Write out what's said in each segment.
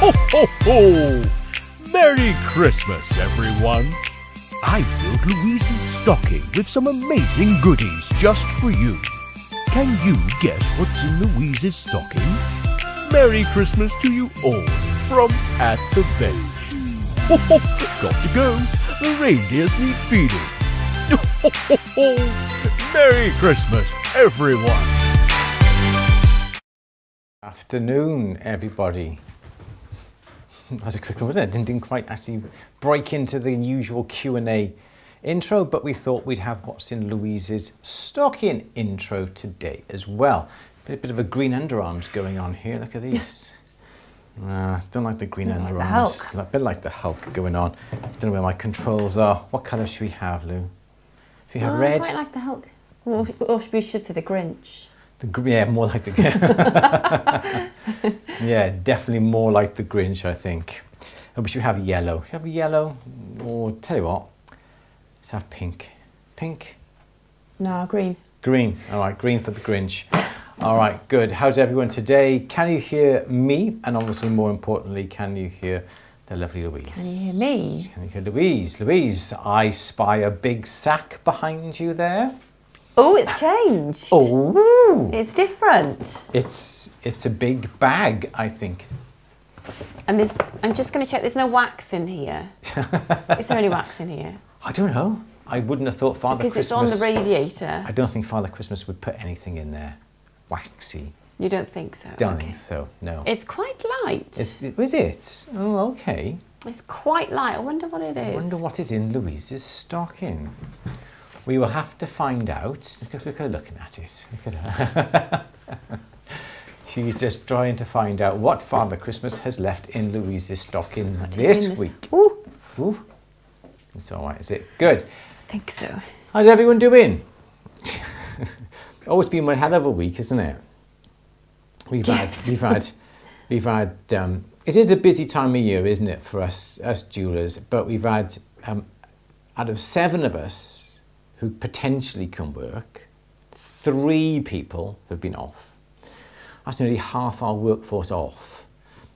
Ho, ho, ho! Merry Christmas, everyone! I filled Louise's stocking with some amazing goodies just for you. Can you guess what's in Louise's stocking? Merry Christmas to you all from At the Bench. Ho, ho, got to go. The reindeers need feeding. Ho, ho, ho. Merry Christmas, everyone. Afternoon, everybody. That was a quick one, wasn't it? Didn't quite actually break into the usual Q&A intro, but we thought we'd have what's in Louise's stocking intro today as well. A bit of a green underarms going on here. Look at these. Don't like the green underarms. A bit like the Hulk going on. Don't know where my controls are. What colour should we have, Lou? Should we have red? I quite like the Hulk. Or we should say the Grinch. Yeah, more like the yeah, definitely more like the Grinch, I think. Oh, we should have yellow. Should we have yellow? Or tell you what, let's have pink. Pink? No, green. Green. All right, green for the Grinch. All right, good. How's everyone today? Can you hear me? And obviously, more importantly, can you hear the lovely Louise? Can you hear me? Can you hear Louise? Louise, I spy a big sack behind you there. Oh, it's changed. Oh, it's different. It's a big bag, I think. And there's, I'm just going to check. There's no wax in here. Is there any wax in here? I don't know. I wouldn't have thought Father Christmas. Christmas. It's on the radiator. I don't think Father Christmas would put anything in there waxy. You don't think so? Don't think so. No. It's quite light. Is it? Oh, okay. It's quite light. I wonder what it is. I wonder what is in Louise's stocking. We will have to find out. Look at her looking at it. Look at her. She's just trying to find out what Father Christmas has left in Louise's stocking this week. Ooh. Ooh. It's all right, is it? Good. I think so. How's everyone doing? Always been one hell of a week, isn't it? We've had. It is a busy time of year, isn't it, for us jewellers? But we've had, out of 7 of us who potentially can work, 3 people have been off. That's nearly half our workforce off.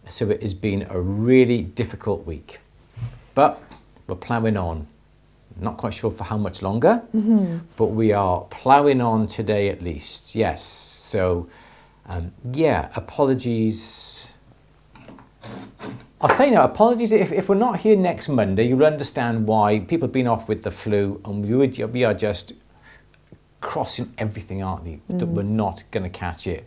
So it has been a really difficult week. But we're ploughing on. Not quite sure for how much longer, but we are ploughing on today at least. Yes. So, yeah, apologies. I'll say now, apologies if we're not here next Monday. You'll understand why. People have been off with the flu, and we are just crossing everything, aren't we? That we're not going to catch it.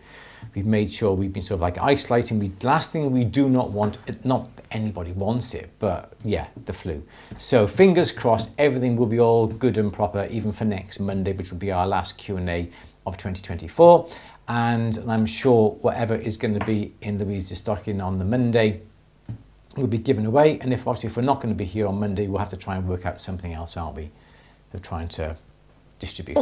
We've made sure we've been sort of like isolating. Last thing we do not want, not anybody wants it, but yeah, the flu. So fingers crossed, everything will be all good and proper, even for next Monday, which will be our last Q&A of 2024. And I'm sure whatever is going to be in Louise's stocking on the Monday will be given away. And if we're not going to be here on Monday, we'll have to try and work out something else, aren't we? Of trying to distribute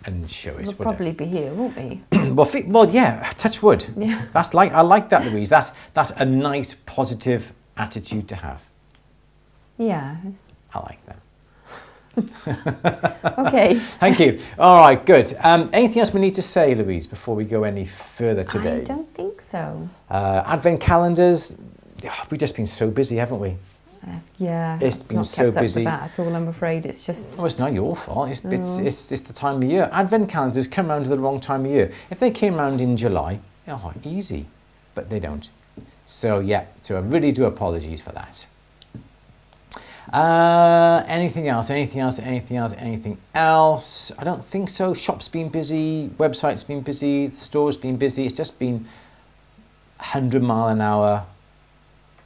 and show it. We'll probably be here, won't we? well, yeah. Touch wood. Yeah. I like that, Louise. That's a nice, positive attitude to have. Yeah. I like that. Okay. Thank you. All right, good. Anything else we need to say, Louise, before we go any further today? I don't think so. Advent calendars. We've just been so busy, haven't we? Yeah. It's been so busy. Not kept up with that at all, I'm afraid. It's just... Oh, it's not your fault. It's the time of year. Advent calendars come around at the wrong time of year. If they came around in July, oh, easy. But they don't. So, yeah. So I really do apologies for that. Anything else? I don't think so. Shop's been busy. Website's been busy. The store's been busy. It's just been 100 mile an hour.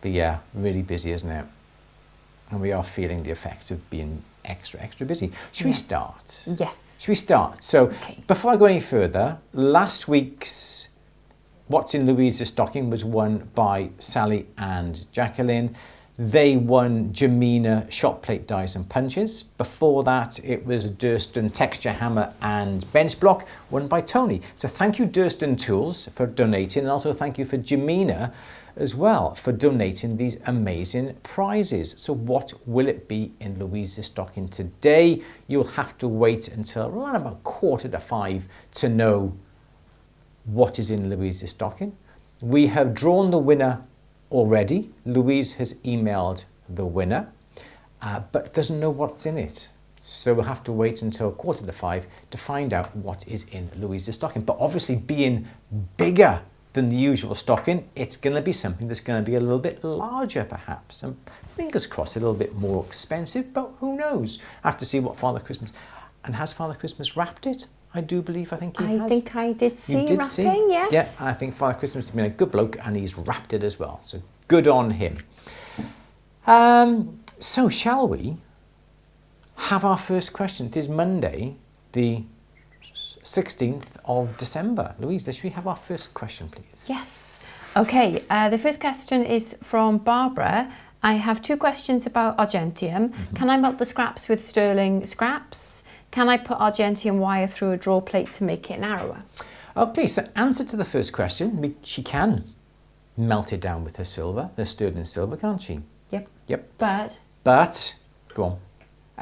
But yeah, really busy, isn't it? And we are feeling the effects of being extra busy. Should we start? Yes. Should we start? So before I go any further, last week's What's in Louise's Stocking was won by Sally and Jacqueline. They won Jamina shot plate dies and punches. Before that, it was Durston texture hammer and bench block, won by Tony. So thank you, Durston Tools, for donating, and also thank you for Jamina as well for donating these amazing prizes. So what will it be in Louise's stocking today? You'll have to wait until around about 4:45 to know what is in Louise's stocking. We have drawn the winner already. Louise has emailed the winner, but doesn't know what's in it. So we'll have to wait until 4:45 to find out what is in Louise's stocking. But obviously, being bigger than the usual stocking, it's going to be something that's going to be a little bit larger perhaps, and fingers crossed a little bit more expensive, but who knows. I have to see what Father Christmas, and has Father Christmas wrapped it? I do believe, I think he has. I think I did see You did wrapping, yes. Yeah, I think Father Christmas has been a good bloke and he's wrapped it as well, so good on him. So shall we have our first question? It is Monday, the 16th of December. Louise, should we have our first question, please? Yes. Okay, the first question is from Barbara. I have 2 questions about argentium. Can I melt the scraps with sterling scraps? Can I put argentium wire through a draw plate to make it narrower? Okay, so answer to the first question, she can melt it down with her silver, her sterling silver, can't she? Yep. Yep. But Go on.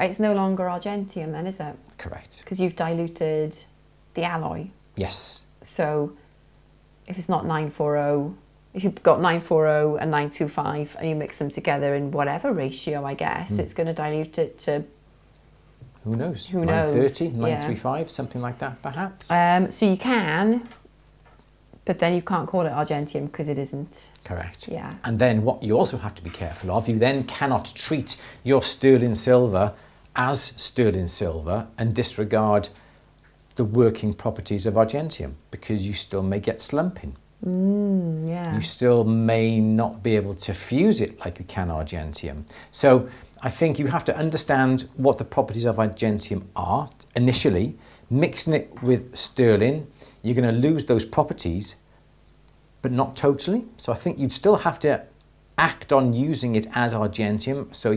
it's no longer argentium then, is it? Correct. Because you've diluted the alloy. Yes. So if it's not 940, if you've got 940 and 925 and you mix them together in whatever ratio, I guess, it's going to dilute it to... Who knows? Who knows? 930, 935, something like that perhaps? So you can, but then you can't call it argentium because it isn't. Correct. Yeah. And then what you also have to be careful of, you then cannot treat your sterling silver as sterling silver and disregard the working properties of argentium, because you still may get slumping. Yeah. You still may not be able to fuse it like you can argentium. So I think you have to understand what the properties of argentium are initially. Mixing it with sterling, you're going to lose those properties, but not totally. So I think you'd still have to act on using it as argentium. So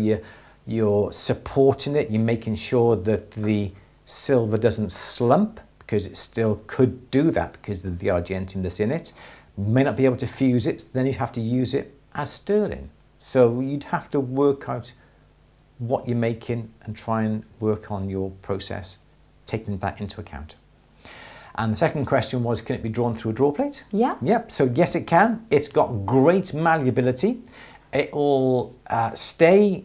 you're supporting it, you're making sure that the silver doesn't slump, because it still could do that because of the argentium that's in it. You may not be able to fuse it, so then you'd have to use it as sterling. So you'd have to work out what you're making and try and work on your process, taking that into account. And the second question was, can it be drawn through a draw plate? Yeah. Yep, so yes it can. It's got great malleability. It will stay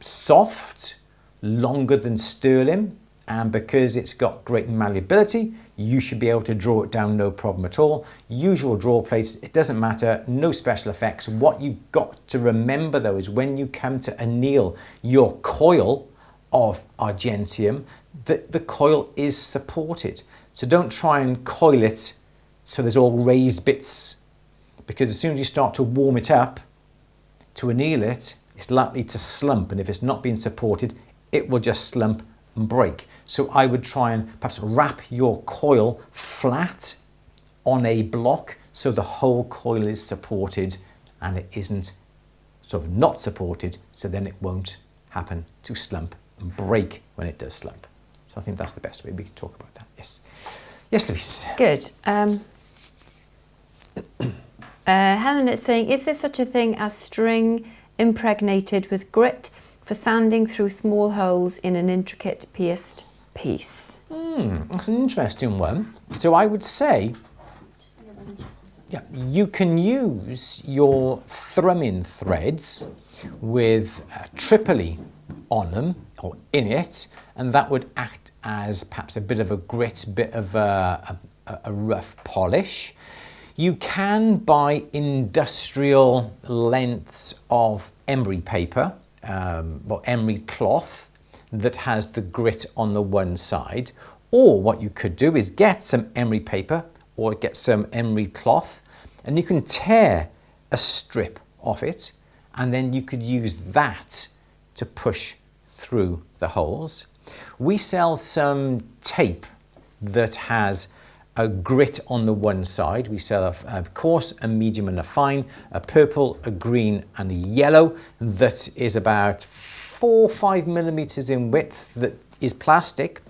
soft longer than sterling, and because it's got great malleability, you should be able to draw it down no problem at all. Usual draw plates, it doesn't matter, no special effects. What you've got to remember though is when you come to anneal your coil of argentium, that the coil is supported. So don't try and coil it so there's all raised bits, because as soon as you start to warm it up to anneal it, it's likely to slump, and if it's not being supported, it will just slump and break. So I would try and perhaps wrap your coil flat on a block so the whole coil is supported and it isn't sort of not supported, so then it won't happen to slump and break when it does slump. So I think that's the best way we can talk about that. Yes. Yes, Louise. Good. Helen is saying, is there such a thing as string impregnated with grit for sanding through small holes in an intricate pierced piece? That's an interesting one. So I would say, yeah, you can use your thrumming threads with tripoli on them or in it, and that would act as perhaps a bit of a grit, bit of a rough polish. You can buy industrial lengths of emery paper or emery cloth that has the grit on the one side, or what you could do is get some emery paper or get some emery cloth, and you can tear a strip off it, and then you could use that to push through the holes. We sell some tape that has a grit on the one side. We sell a coarse, a medium and a fine, a purple, a green and a yellow that is about 4 or 5 millimeters in width, that is plastic,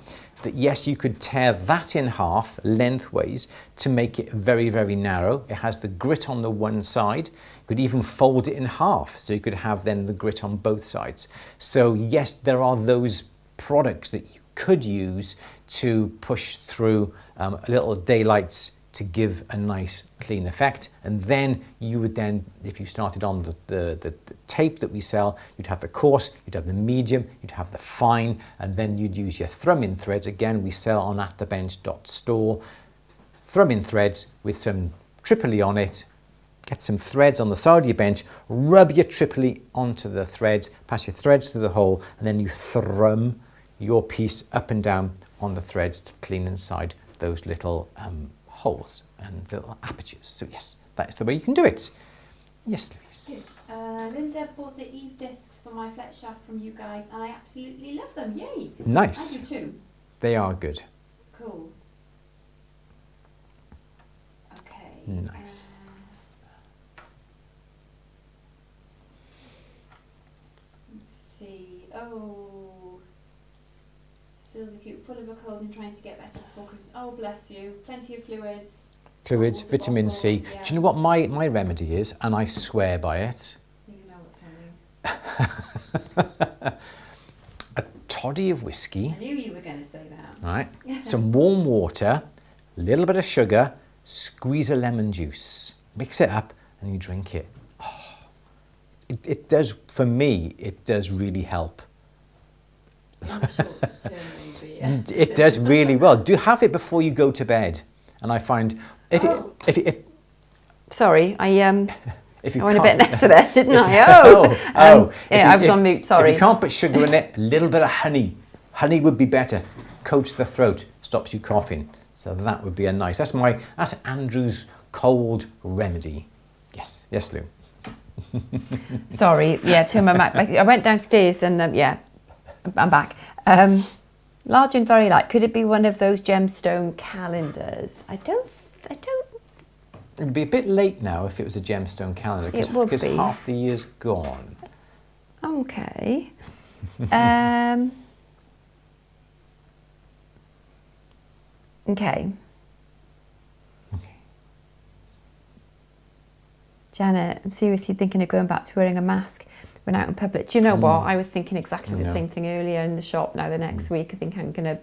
that yes, you could tear that in half lengthways to make it very, very narrow. It has the grit on the one side. You could even fold it in half, so you could have then the grit on both sides. So yes, there are those products that you could use to push through a little daylight to give a nice clean effect. And then you would then, if you started on the tape that we sell, you'd have the coarse, you'd have the medium, you'd have the fine, and then you'd use your thrum-in threads. Again, we sell on atthebench.store. Thrum-in threads with some Tripoli on it. Get some threads on the side of your bench, rub your Tripoli onto the threads, pass your threads through the hole, and then you thrum your piece up and down on the threads to clean inside those little holes and little apertures. So yes, that is the way you can do it. Yes, Louise. Linda bought the Eve discs for my flet shaft from you guys, and I absolutely love them. Yay! Nice. I do too. They are good. Cool. Okay. Nice. Let's see. Oh. Still cute, full of a cold and trying to get better before Christmas. Oh, bless you. Plenty of fluids. Fluids, vitamin C. Yeah. Do you know what my remedy is? And I swear by it. You know what's coming. A toddy of whiskey. I knew you were going to say that. Right. Some warm water, a little bit of sugar, squeeze a lemon juice, mix it up, and you drink it. Oh, it does, for me, it does really help. It does really well. Do have it before you go to bed. And I find if sorry, I if you went a can't- bit next to there, didn't I? Yeah, I was on mute. Sorry. If you can't put sugar in it, a little bit of honey. Honey would be better. Coats the throat, stops you coughing. So that would be a nice. That's Andrew's cold remedy. Yes, yes, Lou. Sorry, yeah, turn my mic back. I went downstairs and yeah, I'm back. Large and very light. Could it be one of those gemstone calendars? I don't. It'd be a bit late now if it was a gemstone calendar. It would because be. half the year's gone. Okay. Okay. Janet, I'm seriously thinking of going back to wearing a mask when out in public. Do you know what? I was thinking exactly the same thing earlier in the shop. Now the next week, I think I'm going to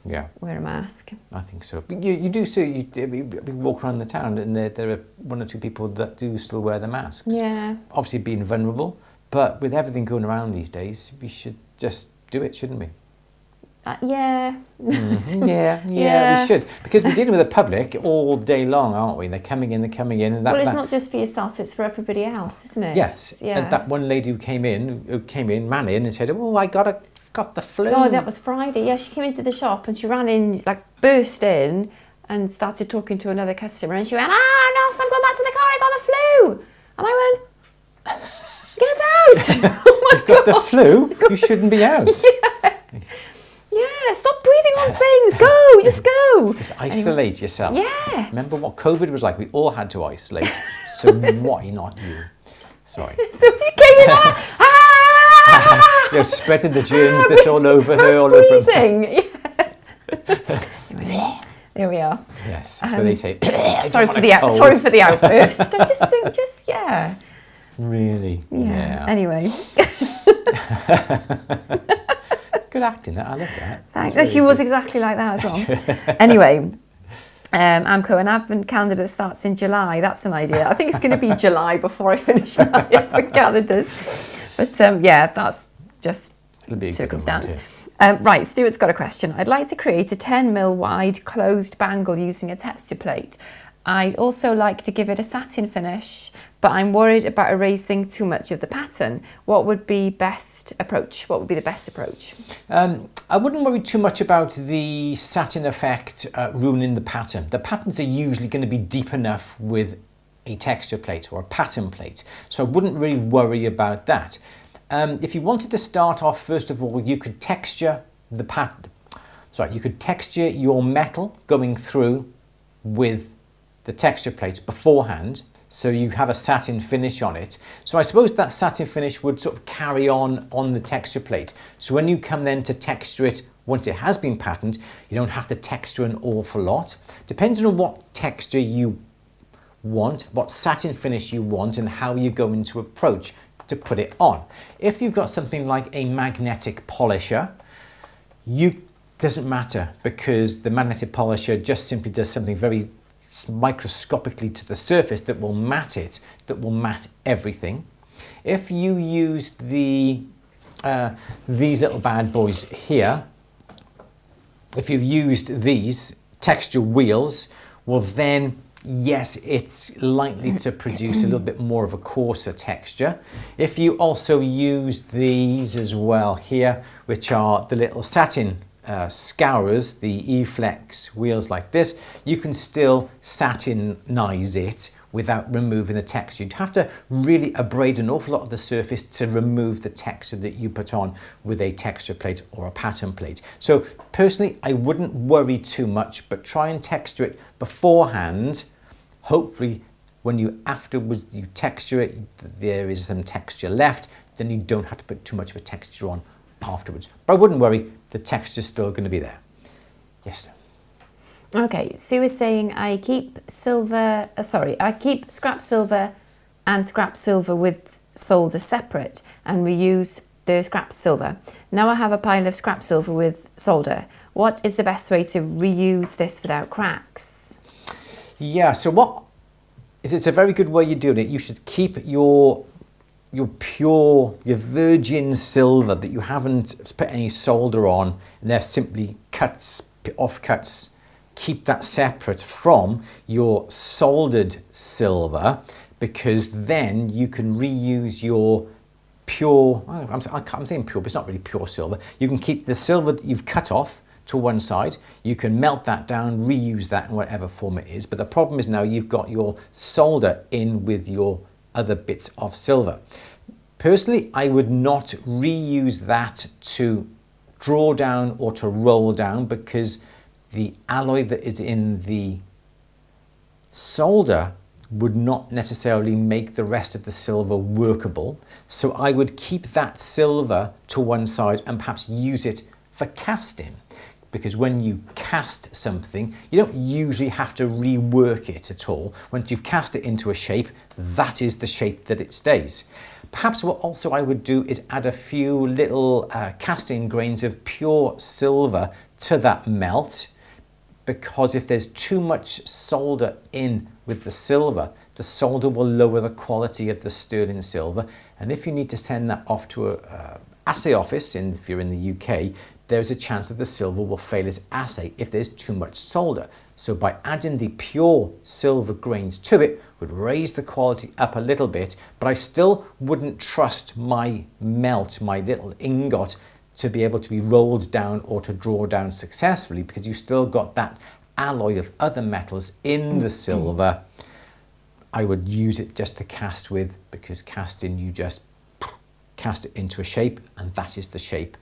wear a mask. I think so. But you do see, you walk around the town and there are one or two people that do still wear the masks. Yeah. Obviously being vulnerable, but with everything going around these days, we should just do it, shouldn't we? Yeah. Yeah, we should. Because we're dealing with the public all day long, aren't we? They're coming in. And Well, it's not just for yourself, it's for everybody else, isn't it? Yes. Yeah. And that one lady who came in, and said, "Oh, I got the flu." Oh, that was Friday. Yeah, she came into the shop and she ran in, like burst in and started talking to another customer. And she went, no, stop going back to the car, I got the flu. And I went, get out. Oh my You've got the flu? You shouldn't be out. Yeah, stop breathing on things. Go, just go. Just isolate yourself. Yeah. Remember what COVID was like? We all had to isolate. So why not you? Sorry. So you came in You're spreading the germs that's all over her. All breathing. Yeah. Anyway, there we are. Yes, that's what they say. Sorry for the outburst. I just think, yeah. Really? Yeah. Anyway. Good acting, that. I love that. Thanks. She was exactly like that as well. Anyway, Amco, an advent calendar that starts in July. That's an idea. I think it's going to be July before I finish my advent calendars. But yeah, that's just It'll be a circumstance. good one, Right, Stuart's got a question. I'd like to create a 10mm wide closed bangle using a texture plate. I'd also like to give it a satin finish, but I'm worried about erasing too much of the pattern. What would be best approach? What would be the best approach? I wouldn't worry too much about the satin effect ruining the pattern. The patterns are usually going to be deep enough with a texture plate or a pattern plate, so I wouldn't really worry about that. If you wanted to start off, first of all, you could texture the pattern. Sorry, you could texture your metal going through with the texture plate beforehand, so you have a satin finish on it. So I suppose that satin finish would sort of carry on the texture plate. So when you come then to texture it, once it has been patterned, you don't have to texture an awful lot. Depending on what texture you want, what satin finish you want, and how you're going to approach to put it on. If you've got something like a magnetic polisher, doesn't matter, because the magnetic polisher just simply does something very microscopically to the surface that will matte it, that will matte everything. If you use these little bad boys here, if you've used these texture wheels, well then, yes, it's likely to produce a little bit more of a coarser texture. If you also use these as well here, which are the little satin scourers, the E-Flex wheels like this, you can still satinize it without removing the texture. You'd have to really abrade an awful lot of the surface to remove the texture that you put on with a texture plate or a pattern plate. So personally, I wouldn't worry too much, but try and texture it beforehand. Hopefully, when you afterwards you texture it, there is some texture left, then you don't have to put too much of a texture on afterwards. But I wouldn't worry, the texture's still going to be there. Yes. Okay, Sue is saying I keep scrap silver and scrap silver with solder separate and reuse the scrap silver. Now I have a pile of scrap silver with solder. What is the best way to reuse this without cracks? Yeah, so it's a very good way you're doing it. You should keep your virgin silver that you haven't put any solder on, and they're simply offcuts. Keep that separate from your soldered silver, because then you can reuse your pure, I'm saying pure, but it's not really pure silver. You can keep the silver that you've cut off to one side, you can melt that down, reuse that in whatever form it is. But the problem is now you've got your solder in with your other bits of silver. Personally, I would not reuse that to draw down or to roll down, because the alloy that is in the solder would not necessarily make the rest of the silver workable. So I would keep that silver to one side and perhaps use it for casting. Because when you cast something, you don't usually have to rework it at all. Once you've cast it into a shape, that is the shape that it stays. Perhaps what also I would do is add a few little casting grains of pure silver to that melt, because if there's too much solder in with the solder will lower the quality of the sterling silver. And if you need to send that off to a assay office, if you're in the UK, there's a chance that the silver will fail its assay if there's too much solder. So by adding the pure silver grains to it would raise the quality up a little bit, but I still wouldn't trust my melt, my little ingot, to be able to be rolled down or to draw down successfully, because you still got that alloy of other metals in the silver. I would use it just to cast with, because casting, you just cast it into a shape and that is the shape.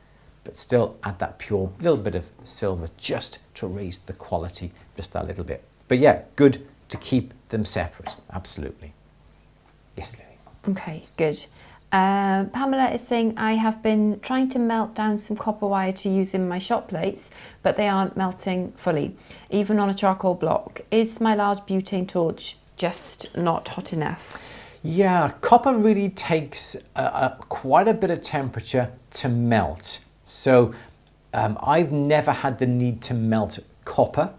But still add that pure little bit of silver just to raise the quality just that little bit. But yeah, good to keep them separate, absolutely. Yes, Louise. Okay, good. Pamela is saying, I have been trying to melt down some copper wire to use in my shop plates, but they aren't melting fully, even on a charcoal block. Is my large butane torch just not hot enough? Yeah, copper really takes quite a bit of temperature to melt. So I've never had the need to melt copper,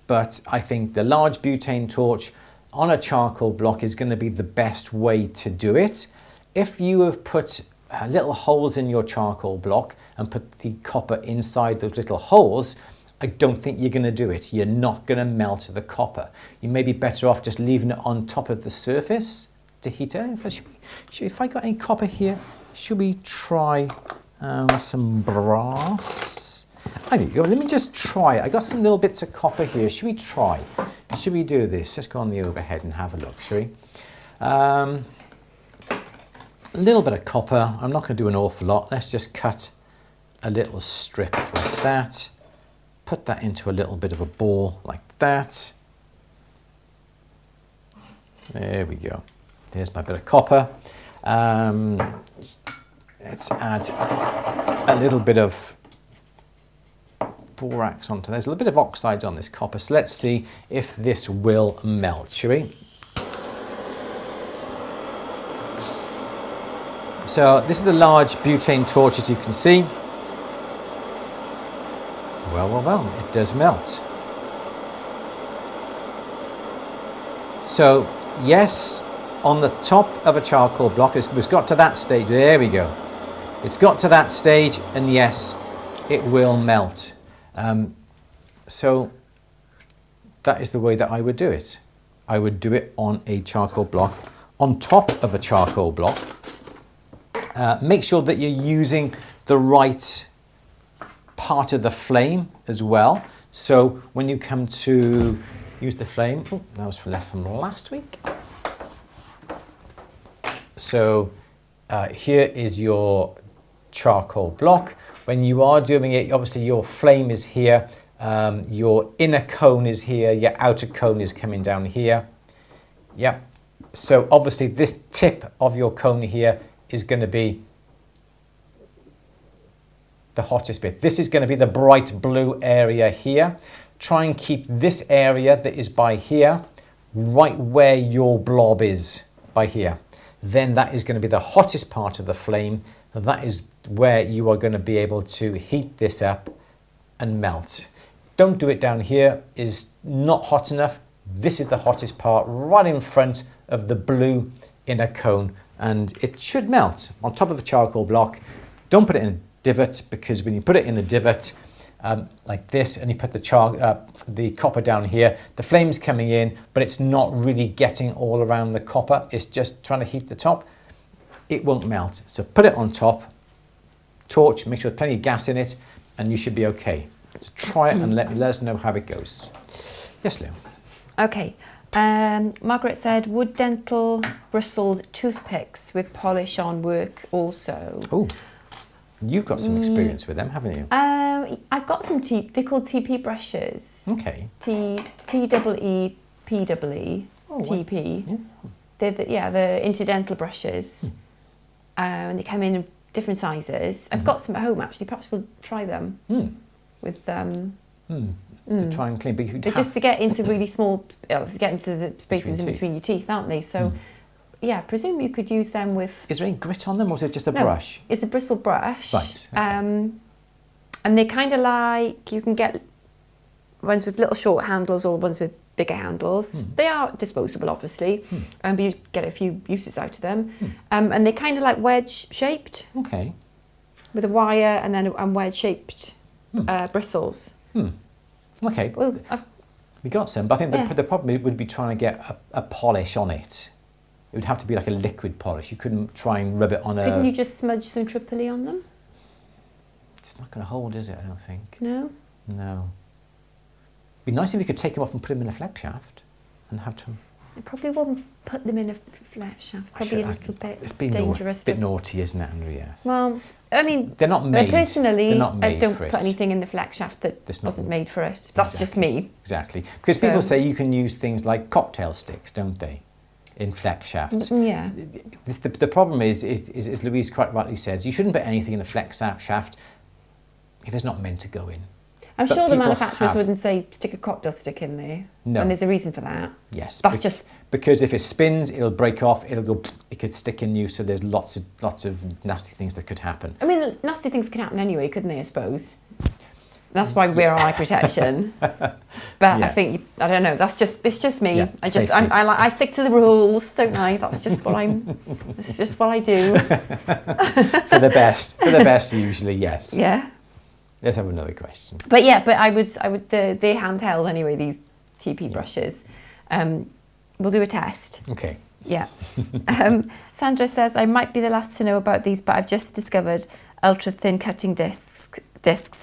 but I think the large butane torch on a charcoal block is going to be the best way to do it. If you have put little holes in your charcoal block and put the copper inside those little holes, I don't think you're going to do it. You're not going to melt the copper. You may be better off just leaving it on top of the surface to heat it. If I got any copper here, should we try some brass? There you go. Let me just try it. I got some little bits of copper here. Should we try? Should we do this? Let's go on the overhead and have a look, shall we? A little bit of copper. I'm not going to do an awful lot. Let's just cut a little strip like that. Put that into a little bit of a ball like that. There we go. There's my bit of copper. Let's add a little bit of borax onto. There's a little bit of oxides on this copper. So let's see if this will melt, shall we? So this is the large butane torch, as you can see. Well, it does melt. So yes, on the top of a charcoal block, it's got to that stage. There we go. It's got to that stage, and yes, it will melt. So that is the way that I would do it. I would do it on a charcoal block, on top of a charcoal block. Make sure that you're using the right part of the flame as well. So when you come to use the flame, oh, that was left from last week. So here is your charcoal block. When you are doing it, obviously your flame is here, your inner cone is here, your outer cone is coming down here. Yep. So obviously this tip of your cone here is going to be the hottest bit. This is going to be the bright blue area here. Try and keep this area that is by here, right where your blob is, by here. Then that is going to be the hottest part of the flame. And that is where you are going to be able to heat this up and melt. Don't do it down here, is not hot enough. This is the hottest part, right in front of the blue inner cone, and it should melt on top of a charcoal block. Don't put it in a divot, because when you put it in a divot like this, and you put the copper down here, the flame's coming in, but it's not really getting all around the copper. It's just trying to heat the top. It won't melt. So put it on top, torch, make sure there's plenty of gas in it, and you should be okay. So try it and let us know how it goes. Yes, Lou. Okay. Margaret said, would dental bristled toothpicks with polish on work also? Oh, you've got some experience with them, haven't you? I've got some they're called TP brushes. Okay. TEEPEE, Oh, TP. Yeah. They're the interdental brushes. And they come in different sizes. I've got some at home actually. Perhaps we'll try them with To try and clean, but they're just to get into really small, to get into the spaces in between your teeth, aren't they? So, yeah, I presume you could use them with. Is there any grit on them, or is it just a brush? It's a bristle brush. Right. Okay. And they're kind of like, you can get ones with little short handles or ones with bigger handles. They are disposable, obviously, but you get a few uses out of them. And they're kind of like wedge shaped. Okay. With a wire and then wedge shaped bristles. Okay. Well, we got some, but I think the problem would be trying to get a polish on it. It would have to be like a liquid polish. You couldn't try and rub it on couldn't you just smudge some Tripoli on them? It's not going to hold, is it? I don't think. No? No. It'd be nice if you could take them off and put them in a flex shaft and have them. I probably wouldn't put them in a flex shaft. Probably a little bit it's been dangerous. A bit naughty, isn't it, Andrew? Yes. Well, I mean, they're not made. Personally, they're not made I don't for put it. anything in the flex shaft that wasn't made for it. That's Exactly. just me. Exactly. Because people say you can use things like cocktail sticks, don't they, in flex shafts? Yeah. The problem is, as Louise quite rightly says, you shouldn't put anything in a flex shaft if it's not meant to go in. I'm But sure the people manufacturers have- wouldn't say stick a cocktail stick in there. No. And there's a reason for that. Yes. That's just... Because if it spins, it'll break off, it'll go, it could stick in you, so there's lots of nasty things that could happen. I mean, nasty things can happen anyway, couldn't they, I suppose? That's why we're on eye protection. But I think, I don't know, it's just me. Yeah, I stick to the rules, don't I? That's just what that's just what I do. For the best usually, yes. Yeah. Let's have another question. But yeah, I would they're handheld anyway, these TP brushes. We'll do a test. Okay. Yeah. Sandra says, I might be the last to know about these, but I've just discovered ultra thin cutting discs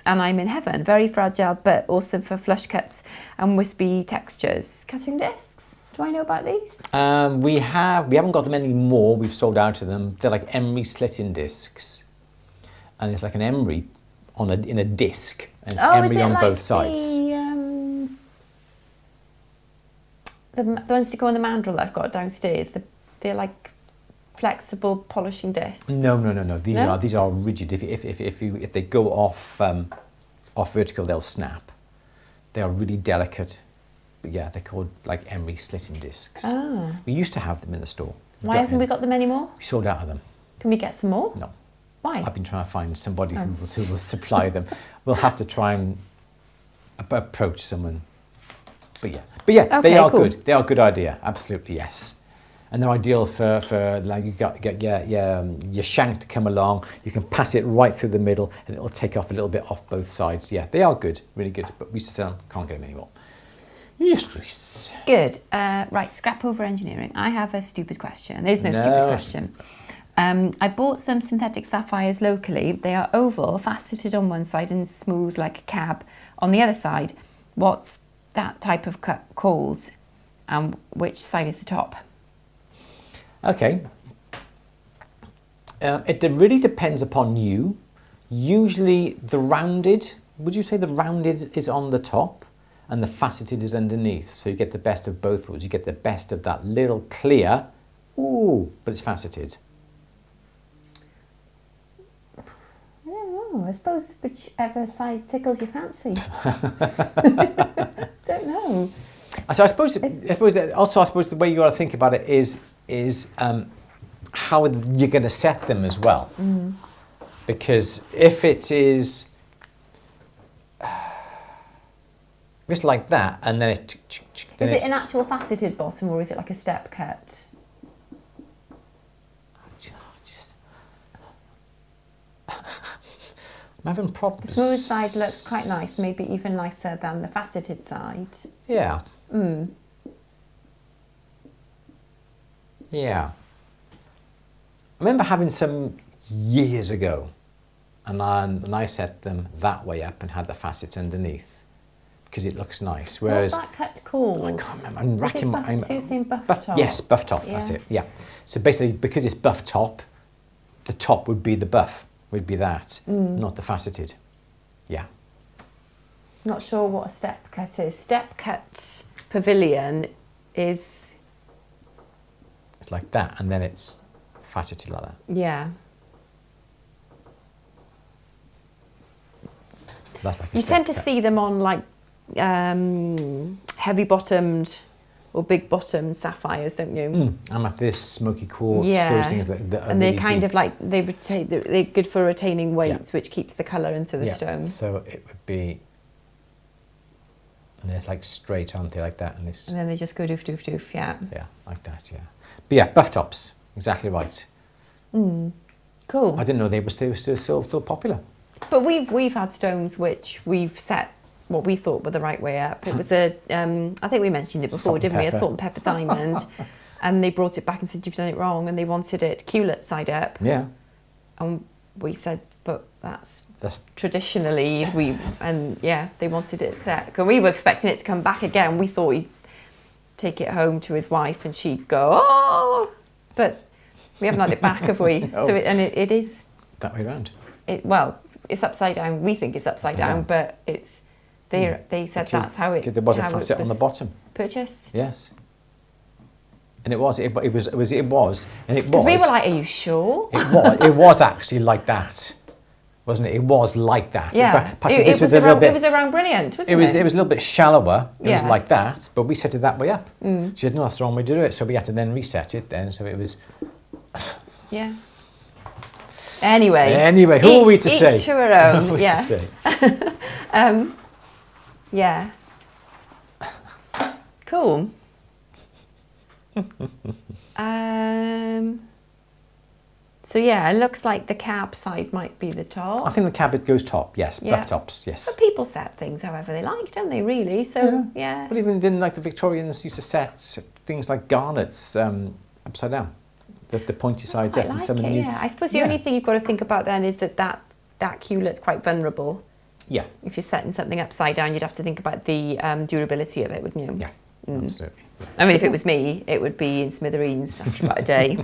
and I'm in heaven. Very fragile, but awesome for flush cuts and wispy textures. Cutting discs? Do I know about these? We haven't got them anymore. We've sold out of them. They're like emery slitting discs, and it's like an emery in a disc, and it's emery on both sides. The ones to go on the mandrel that I've got downstairs, they're like flexible polishing discs. No. These are rigid. If they go off vertical, they'll snap. They are really delicate. But yeah, they're called like emery slitting discs. Ah. We used to have them in the store. Why haven't we got them anymore? We sold out of them. Can we get some more? No. Why? I've been trying to find somebody who will supply them. We'll have to try and approach someone. But yeah, they Okay, are cool. good. They are a good idea. Absolutely, yes. And they're ideal for like you get your shank to come along. You can pass it right through the middle, and it'll take off a little bit off both sides. Yeah, they are good, really good. But we used to sell them, can't get them anymore. Yes, please. Good. Right, scrap over engineering. I have a stupid question. There's no stupid question. I bought some synthetic sapphires locally. They are oval, faceted on one side and smooth like a cab on the other side. What's that type of cut called? And which side is the top? Okay. It really depends upon you. Usually the rounded, would you say the rounded is on the top and the faceted is underneath? So you get the best of both worlds. You get the best of that little clear, ooh, but it's faceted. I don't know. I suppose whichever side tickles your fancy. Don't know. So I suppose the way you got to think about it is how you're going to set them as well. Because if it is just like that, and then it's Is it an actual faceted bottom or is it like a step cut? I'm having problems. The smooth side looks quite nice, maybe even nicer than the faceted side. Yeah. Yeah. I remember having some years ago, and I set them that way up and had the facets underneath because it looks nice. Whereas so what's that cut called? I can't remember. I'm racking my. So you're saying buff top? Yes, buff top. That's it. Yeah. So basically, because it's buff top, the top would be the buff. Would be that, not the faceted. Yeah. Not sure what a step cut is. Step cut pavilion is... It's like that, and then it's faceted like that. Yeah. That's like a You step tend to cut. see them on like heavy bottomed or big bottomed sapphires, don't you? Amethyst, smoky quartz, Yeah. those things that are And they're really kind deep. of like, they're good for retaining weight, which keeps the colour into the Yeah. stone. So it would be, and they're like straight, aren't they, like that? And this, And then they just go doof, doof, doof, yeah. yeah, like that, yeah. But yeah, buff tops, exactly right. Cool. I didn't know they were still popular. But we've had stones which we've set what we thought were the right way up. It was a, I think we mentioned it before, Salt and didn't we? A pepper. salt and pepper diamond. And they brought it back and said, you've done it wrong. And they wanted it culet side up. Yeah. And we said, but that's That's traditionally, they wanted it set. And we were expecting it to come back again. We thought he'd take it home to his wife and she'd go, oh, but we haven't had it back, have we? No. So it is, that way around. it's upside down. We think it's upside down, Yeah. but it's, they said Because that's how it, there was a how it facet on the was bottom. purchased. Yes. And it was, and it was, Because we were like, are you sure? it was actually like that, wasn't it? It was like that. Yeah, Perhaps it this was a little bit, around brilliant, wasn't it was a little bit shallower. It was Yeah. like that, but we set it that way up. She said, no, that's the wrong way to do it. So we had to then reset it then. So it was. Yeah. Anyway, Who are we to say? Each to her own. Who are we to Yeah. say? Yeah. Cool. So yeah, it looks like the cab side might be the top. I think the cabin goes top. Yes, Yeah. buff tops. Yes. But people set things however they like, don't they? Really. So yeah. But even then, like the Victorians used to set things like garnets upside down, the pointy sides up. I and like some of it. the new- Yeah. I suppose the only thing you've got to think about then is that culet's quite vulnerable. Yeah. If you're setting something upside down, you'd have to think about the durability of it, wouldn't you? Yeah. Absolutely. Yeah. I mean, if it was me, it would be in smithereens after about a day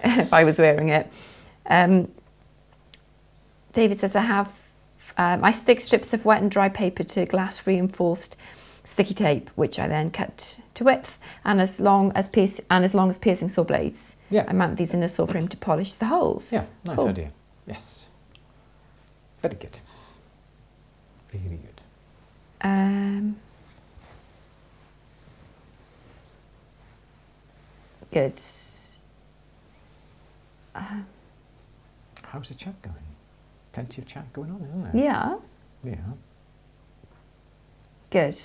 if I was wearing it. David says, I stick strips of wet and dry paper to glass reinforced sticky tape, which I then cut to width and as long as piercing saw blades. Yeah. I mount these in a saw frame to polish the holes. Yeah, nice Cool. idea. Yes. Very good. Very good. Good. How's the chat going? Plenty of chat going on, isn't there? Yeah. Yeah. Good.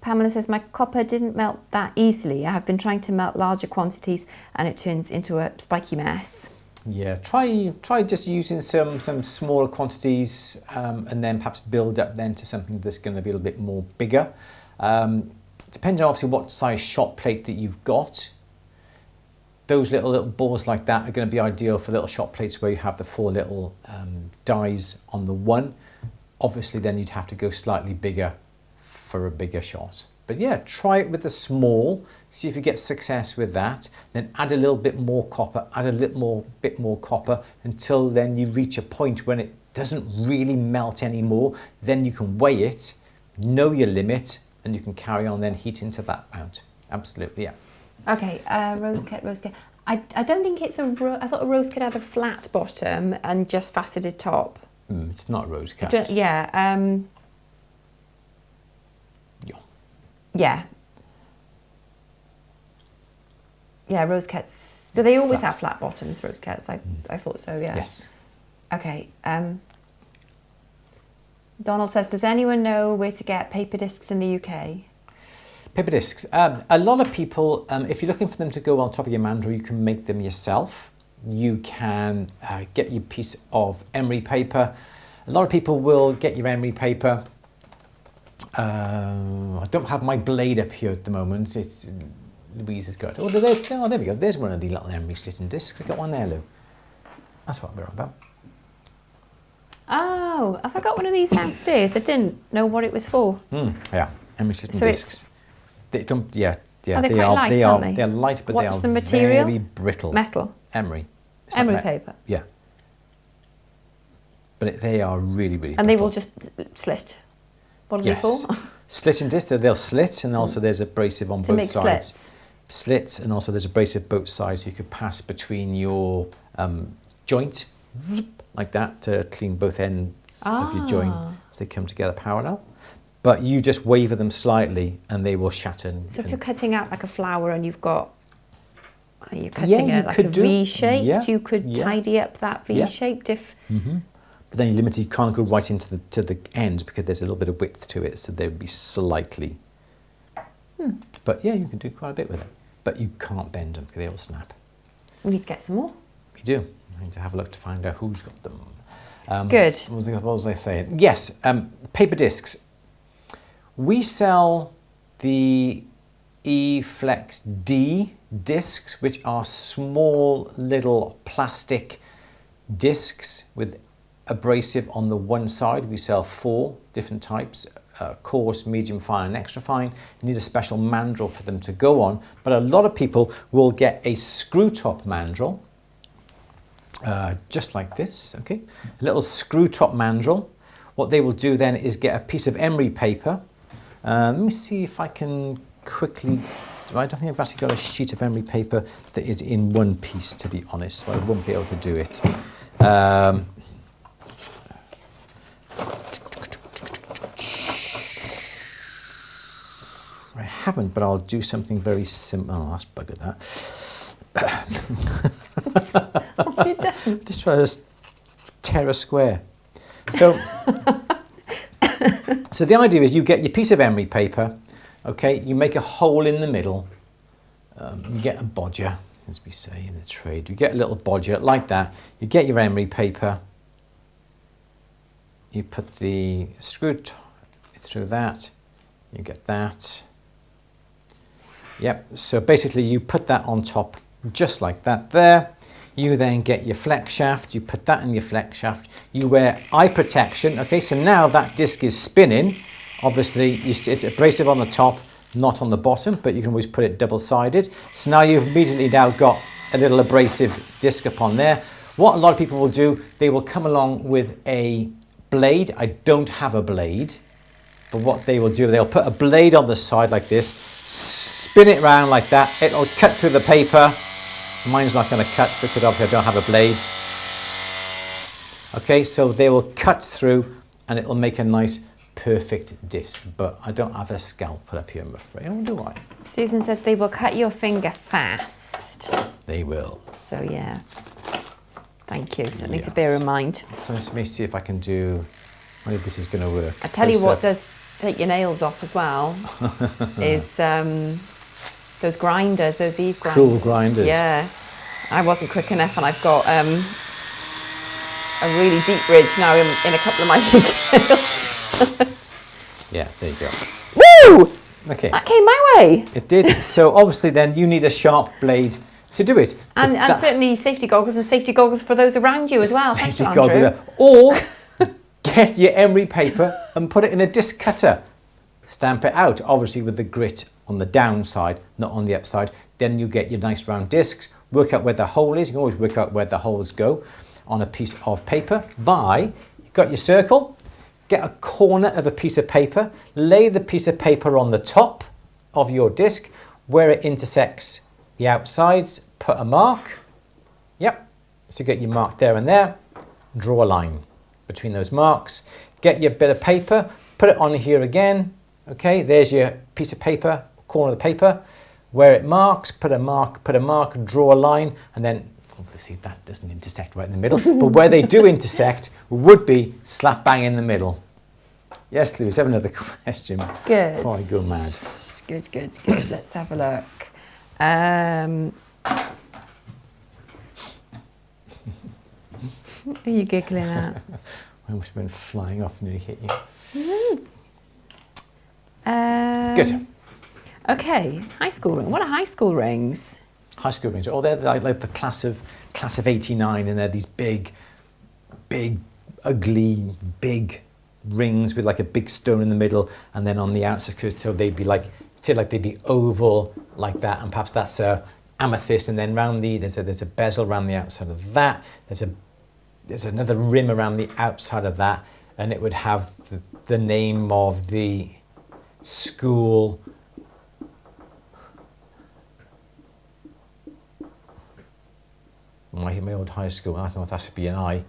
Pamela says, my copper didn't melt that easily. I have been trying to melt larger quantities and it turns into a spiky mess. Yeah, try just using some smaller quantities and then perhaps build up then to something that's going to be a little bit more bigger. Depending on obviously what size shot plate that you've got, those little balls like that are going to be ideal for little shot plates where you have the 4 little dies on the one. Obviously then you'd have to go slightly bigger for a bigger shot. But yeah, try it with the small, see if you get success with that, then add a little bit more copper, add a little bit more copper until then you reach a point when it doesn't really melt anymore. Then you can weigh it, know your limit, and you can carry on then heating to that amount. Absolutely, yeah. Okay, rose kit. I don't think it's I thought a rose kit had a flat bottom and just faceted top. It's not a rose kit. Yeah. Yeah. Yeah, rose kits. Do they always have flat bottoms, rose kits? I thought so, yeah. Yes. Okay. Donald says, does anyone know where to get paper discs in the UK? Paper discs. A lot of people, if you're looking for them to go on top of your mandrel, you can make them yourself. You can get your piece of emery paper. A lot of people will get your emery paper. I don't have my blade up here at the moment. It's Louise has got. Oh, there we go. There's one of the little emery slitting discs. I got one there, Lou. That's what we're on about. Oh, have I got one of these downstairs? I didn't know what it was for. Yeah, emery slitting So discs. They don't. Yeah. Oh, they're quite light, aren't they? They're light, but What's they are the material? very brittle. Metal. Emery. It's Emery not paper. Yeah. But they are really, really. And brittle. they will just slit. What are they for? Slitting discs, they'll slit, and also there's abrasive on both sides. Slits. Slits, and also there's abrasive both sides. You could pass between your joint, like that, to clean both ends of your joint as they come together parallel. But you just waver them slightly, and they will shatter. So if you're cutting out like a flower and you're cutting it like a V-shaped, you could tidy up that V-shaped if... But then you're limited, you can't go right into the end because there's a little bit of width to it, so there would be slightly. But yeah, you can do quite a bit with it. But you can't bend them because they all snap. We need to get some more. We do. I need to have a look to find out who's got them. Good. What was I saying? Yes, paper discs. We sell the E-Flex D discs, which are small little plastic discs with abrasive on the one side. We sell 4 different types, coarse, medium fine and extra fine. You need a special mandrel for them to go on, but a lot of people will get a screw top mandrel, just like this, okay? A little screw top mandrel. What they will do then is get a piece of emery paper. Let me see if I can quickly, I don't think I've actually got a sheet of emery paper that is in one piece, to be honest, so I won't be able to do it. I haven't, but I'll do something very simple. Oh, that's buggered that. What have you done? Just try to tear a square. So, so the idea is you get your piece of emery paper, okay, you make a hole in the middle, you get a bodger, as we say in the trade, you get a little bodger like that, you get your emery paper, you put the screw through that, you get that. Yep, so basically you put that on top just like that there. You then get your flex shaft, you put that in your flex shaft, you wear eye protection, okay, so now that disc is spinning. Obviously it's abrasive on the top, not on the bottom, but you can always put it double-sided. So now you've immediately now got a little abrasive disc upon there. What a lot of people will do, they will come along with a blade. I don't have a blade, but what they will do, they'll put a blade on the side like this, spin it around like that, it'll cut through the paper. Mine's not going to cut because obviously I don't have a blade. Okay, so they will cut through and it will make a nice perfect disc, but I don't have a scalpel up here, I'm afraid. Oh, do I? Susan says they will cut your finger fast. They will. So yeah, thank you. Something to bear in mind. So let me see if I can do, maybe this is going to work. I tell you what does take your nails off as well is those grinders, those Eve grinders. Cool grinders. Yeah. I wasn't quick enough, and I've got a really deep ridge now in a couple of my nails. Yeah, there you go. Woo! Okay. That came my way. It did. So obviously then you need a sharp blade to do it. And certainly safety goggles for those around you as well. Thank you, Andrew. Or get your emery paper and put it in a disc cutter. Stamp it out, obviously with the grit on the downside, not on the upside. Then you get your nice round discs. Work out where the hole is. You can always work out where the holes go on a piece of paper you've got your circle. Get a corner of a piece of paper, lay the piece of paper on the top of your disc where it intersects the outsides, put a mark. Yep, so you get your mark there and there. Draw a line between those marks. Get your bit of paper, put it on here again. Okay, there's your piece of paper, corner of the paper. Where it marks, put a mark, draw a line, and then obviously that doesn't intersect right in the middle, but where they do intersect would be slap bang in the middle. Yes, Louise, have another question. Good. Before I go mad. Good. Let's have a look. What are you giggling at? I almost went flying off and nearly hit you. Good. Okay, high school ring. What are high school rings? High school rings. Oh, they're like the class of '89, and they're these big, ugly, big rings with like a big stone in the middle, and then on the outside, so they'd be like, say like they'd be oval like that, and perhaps that's a amethyst, and then round there's a bezel around the outside of that. There's another rim around the outside of that, and it would have the name of the school. My old high school, I don't know if that should be an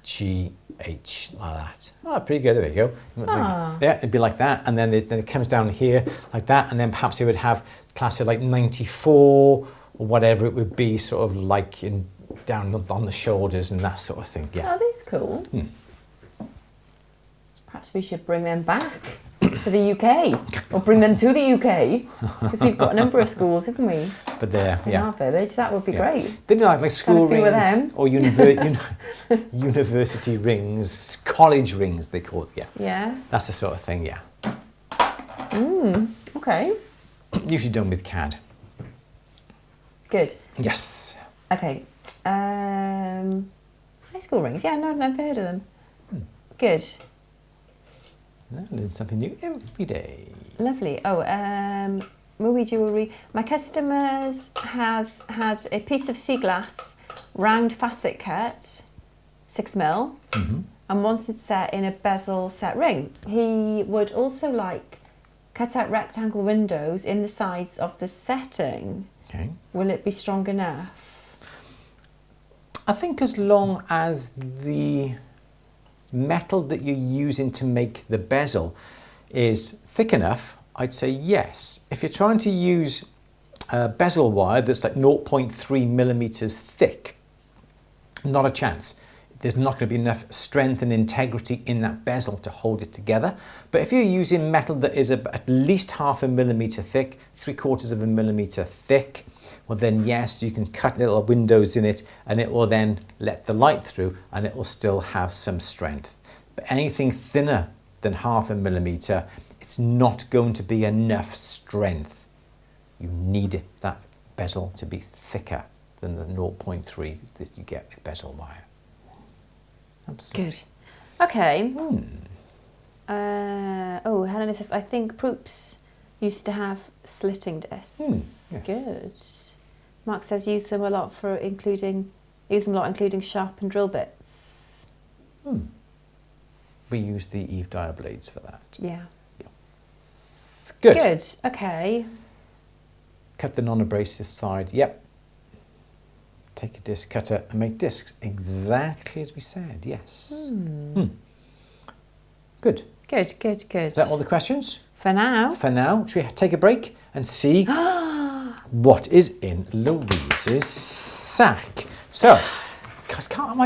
G-H, like that. Oh, pretty good, there we go. Yeah, it'd be like that, and then it comes down here like that, and then perhaps it would have class of like 94 or whatever it would be, sort of like down on the shoulders and that sort of thing. Yeah. Oh, that's cool. Perhaps we should bring them back to the UK, or bring them to the UK, because we've got a number of schools, haven't we? But there, in our village, that would be great. They do like school rings or university rings, college rings they call it. Yeah. Yeah. That's the sort of thing. Yeah. Okay. Usually done with CAD. Good. Yes. Okay. High school rings. Yeah, no, I've never heard of them. Good. Learn something new every day. Lovely. Oh, Moe Jewellery. My customers has had a piece of sea glass, round facet cut, 6mm, and wants it set in a bezel set ring. He would also like cut out rectangle windows in the sides of the setting. Okay. Will it be strong enough? I think as long as the metal that you're using to make the bezel is thick enough, I'd say yes. If you're trying to use bezel wire that's like 0.3mm thick, not a chance. There's not going to be enough strength and integrity in that bezel to hold it together. But if you're using metal that is at least 0.5 millimeter thick, 3/4 of a millimeter thick, well then yes, you can cut little windows in it and it will then let the light through and it will still have some strength. But anything thinner than 0.5 millimeter, it's not going to be enough strength. You need that bezel to be thicker than the 0.3 that you get with bezel wire. Absolutely. Good. Okay. Oh, Helena says, I think Proops used to have slitting discs. Yeah. Good. Mark says use them a lot including sharp and drill bits. We use the Eve dial blades for that. Yeah. Good. Good. Okay. Cut the non-abrasive side. Yep. Take a disc cutter and make discs exactly as we said. Yes. Good. Good. Good. Good. Is that all the questions? For now. For now, should we take a break and see what is in Louise's sack? So, hang on.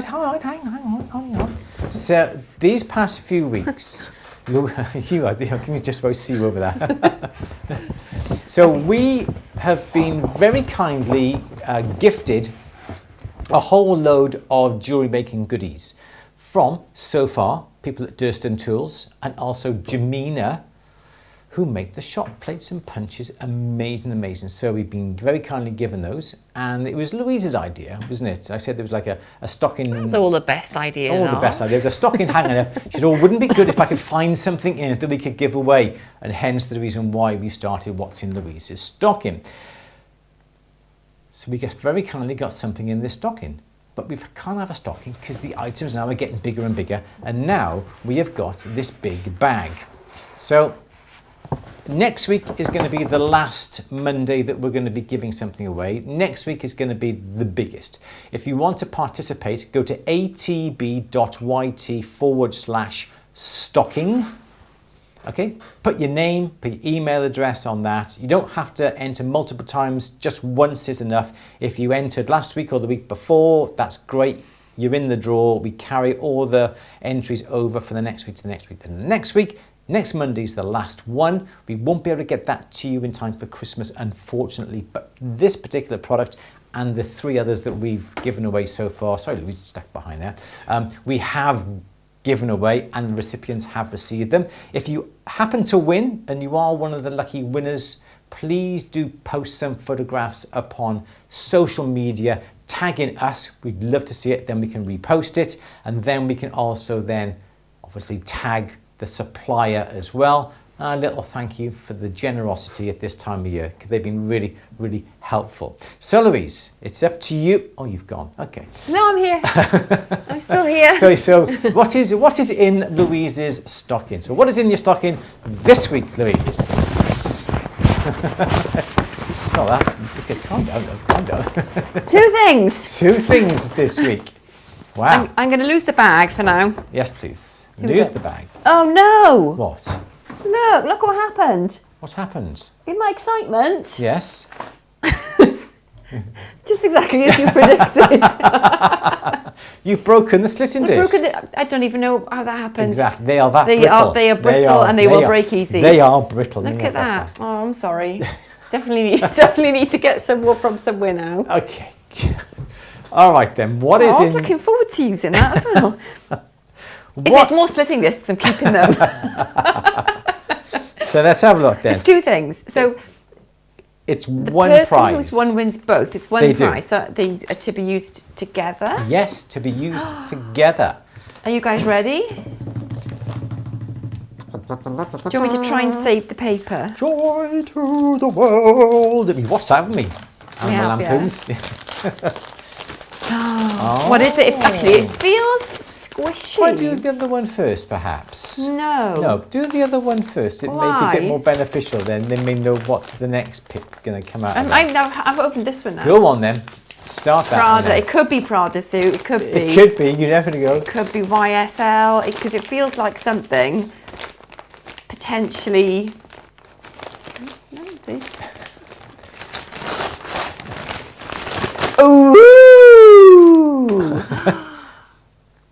So these past few weeks, can we just about see you over there? So we have been very kindly gifted a whole load of jewellery making goodies from, so far, people at Durston Tools and also Jamina, who make the shot plates and punches. Amazing. So we've been very kindly given those, and it was Louise's idea, wasn't it? I said there was like a stocking. That's all the best ideas. All the best ideas. A stocking hanger. She said, oh, wouldn't it be good if I could find something in it that we could give away? And hence the reason why we started What's in Louise's Stocking. So we just very kindly got something in this stocking. But we can't have a stocking because the items now are getting bigger and bigger. And now we have got this big bag. So next week is going to be the last Monday that we're going to be giving something away. Next week is going to be the biggest. If you want to participate, go to atb.yt/stocking. Okay, put your name, put your email address on that. You don't have to enter multiple times, just once is enough. If you entered last week or the week before, that's great. You're in the draw. We carry all the entries over for the next week to the next week. Then the next week, next Monday's the last one. We won't be able to get that to you in time for Christmas, unfortunately, but this particular product and the 3 others that we've given away so far, sorry, Louise is stuck behind there, we have given away and the recipients have received them. If you happen to win and you are one of the lucky winners, please do post some photographs upon social media, tagging us. We'd love to see it, then we can repost it, and then we can also then obviously tag the supplier as well. A little thank you for the generosity at this time of year, because they've been really helpful. So Louise, it's up to you. Oh, you've gone. Okay. No, I'm here. I'm still here. So what is in Louise's stocking? So what is in your stocking this week, Louise? It's not that. Calm down. 2 things. 2 things this week. Wow. I'm going to lose the bag for now. Yes, please. Lose the bag. Oh no! What? Look what happened. What happened? In my excitement. Yes. Just exactly as you predicted. You've broken the slitting disc. I don't even know how that happened. Exactly. They are brittle. They are brittle and they will break easy. They are brittle. Look at that. Oh, I'm sorry. definitely need to get some more from somewhere now. Okay. All right then. I was looking forward to using that as well. If there's more slitting discs, I'm keeping them. So let's have a look then. It's 2 things. So it's one prize. The person who's won wins both. It's one prize. So they are to be used together. Yes, to be used together. Are you guys ready? Do you want me to try and save the paper? Joy to the world. What's that with me? Animal lampoons. Oh. What is it? It feels squishy. Try do the other one first, perhaps. No, do the other one first. It may be a bit more beneficial then. They may know what's the next pick going to come out. I've opened this one now. Go on then. Start that. Prada. It could be Prada suit. It could be. It could be. You never know. It could be YSL because it feels like something potentially. No, please. Ooh.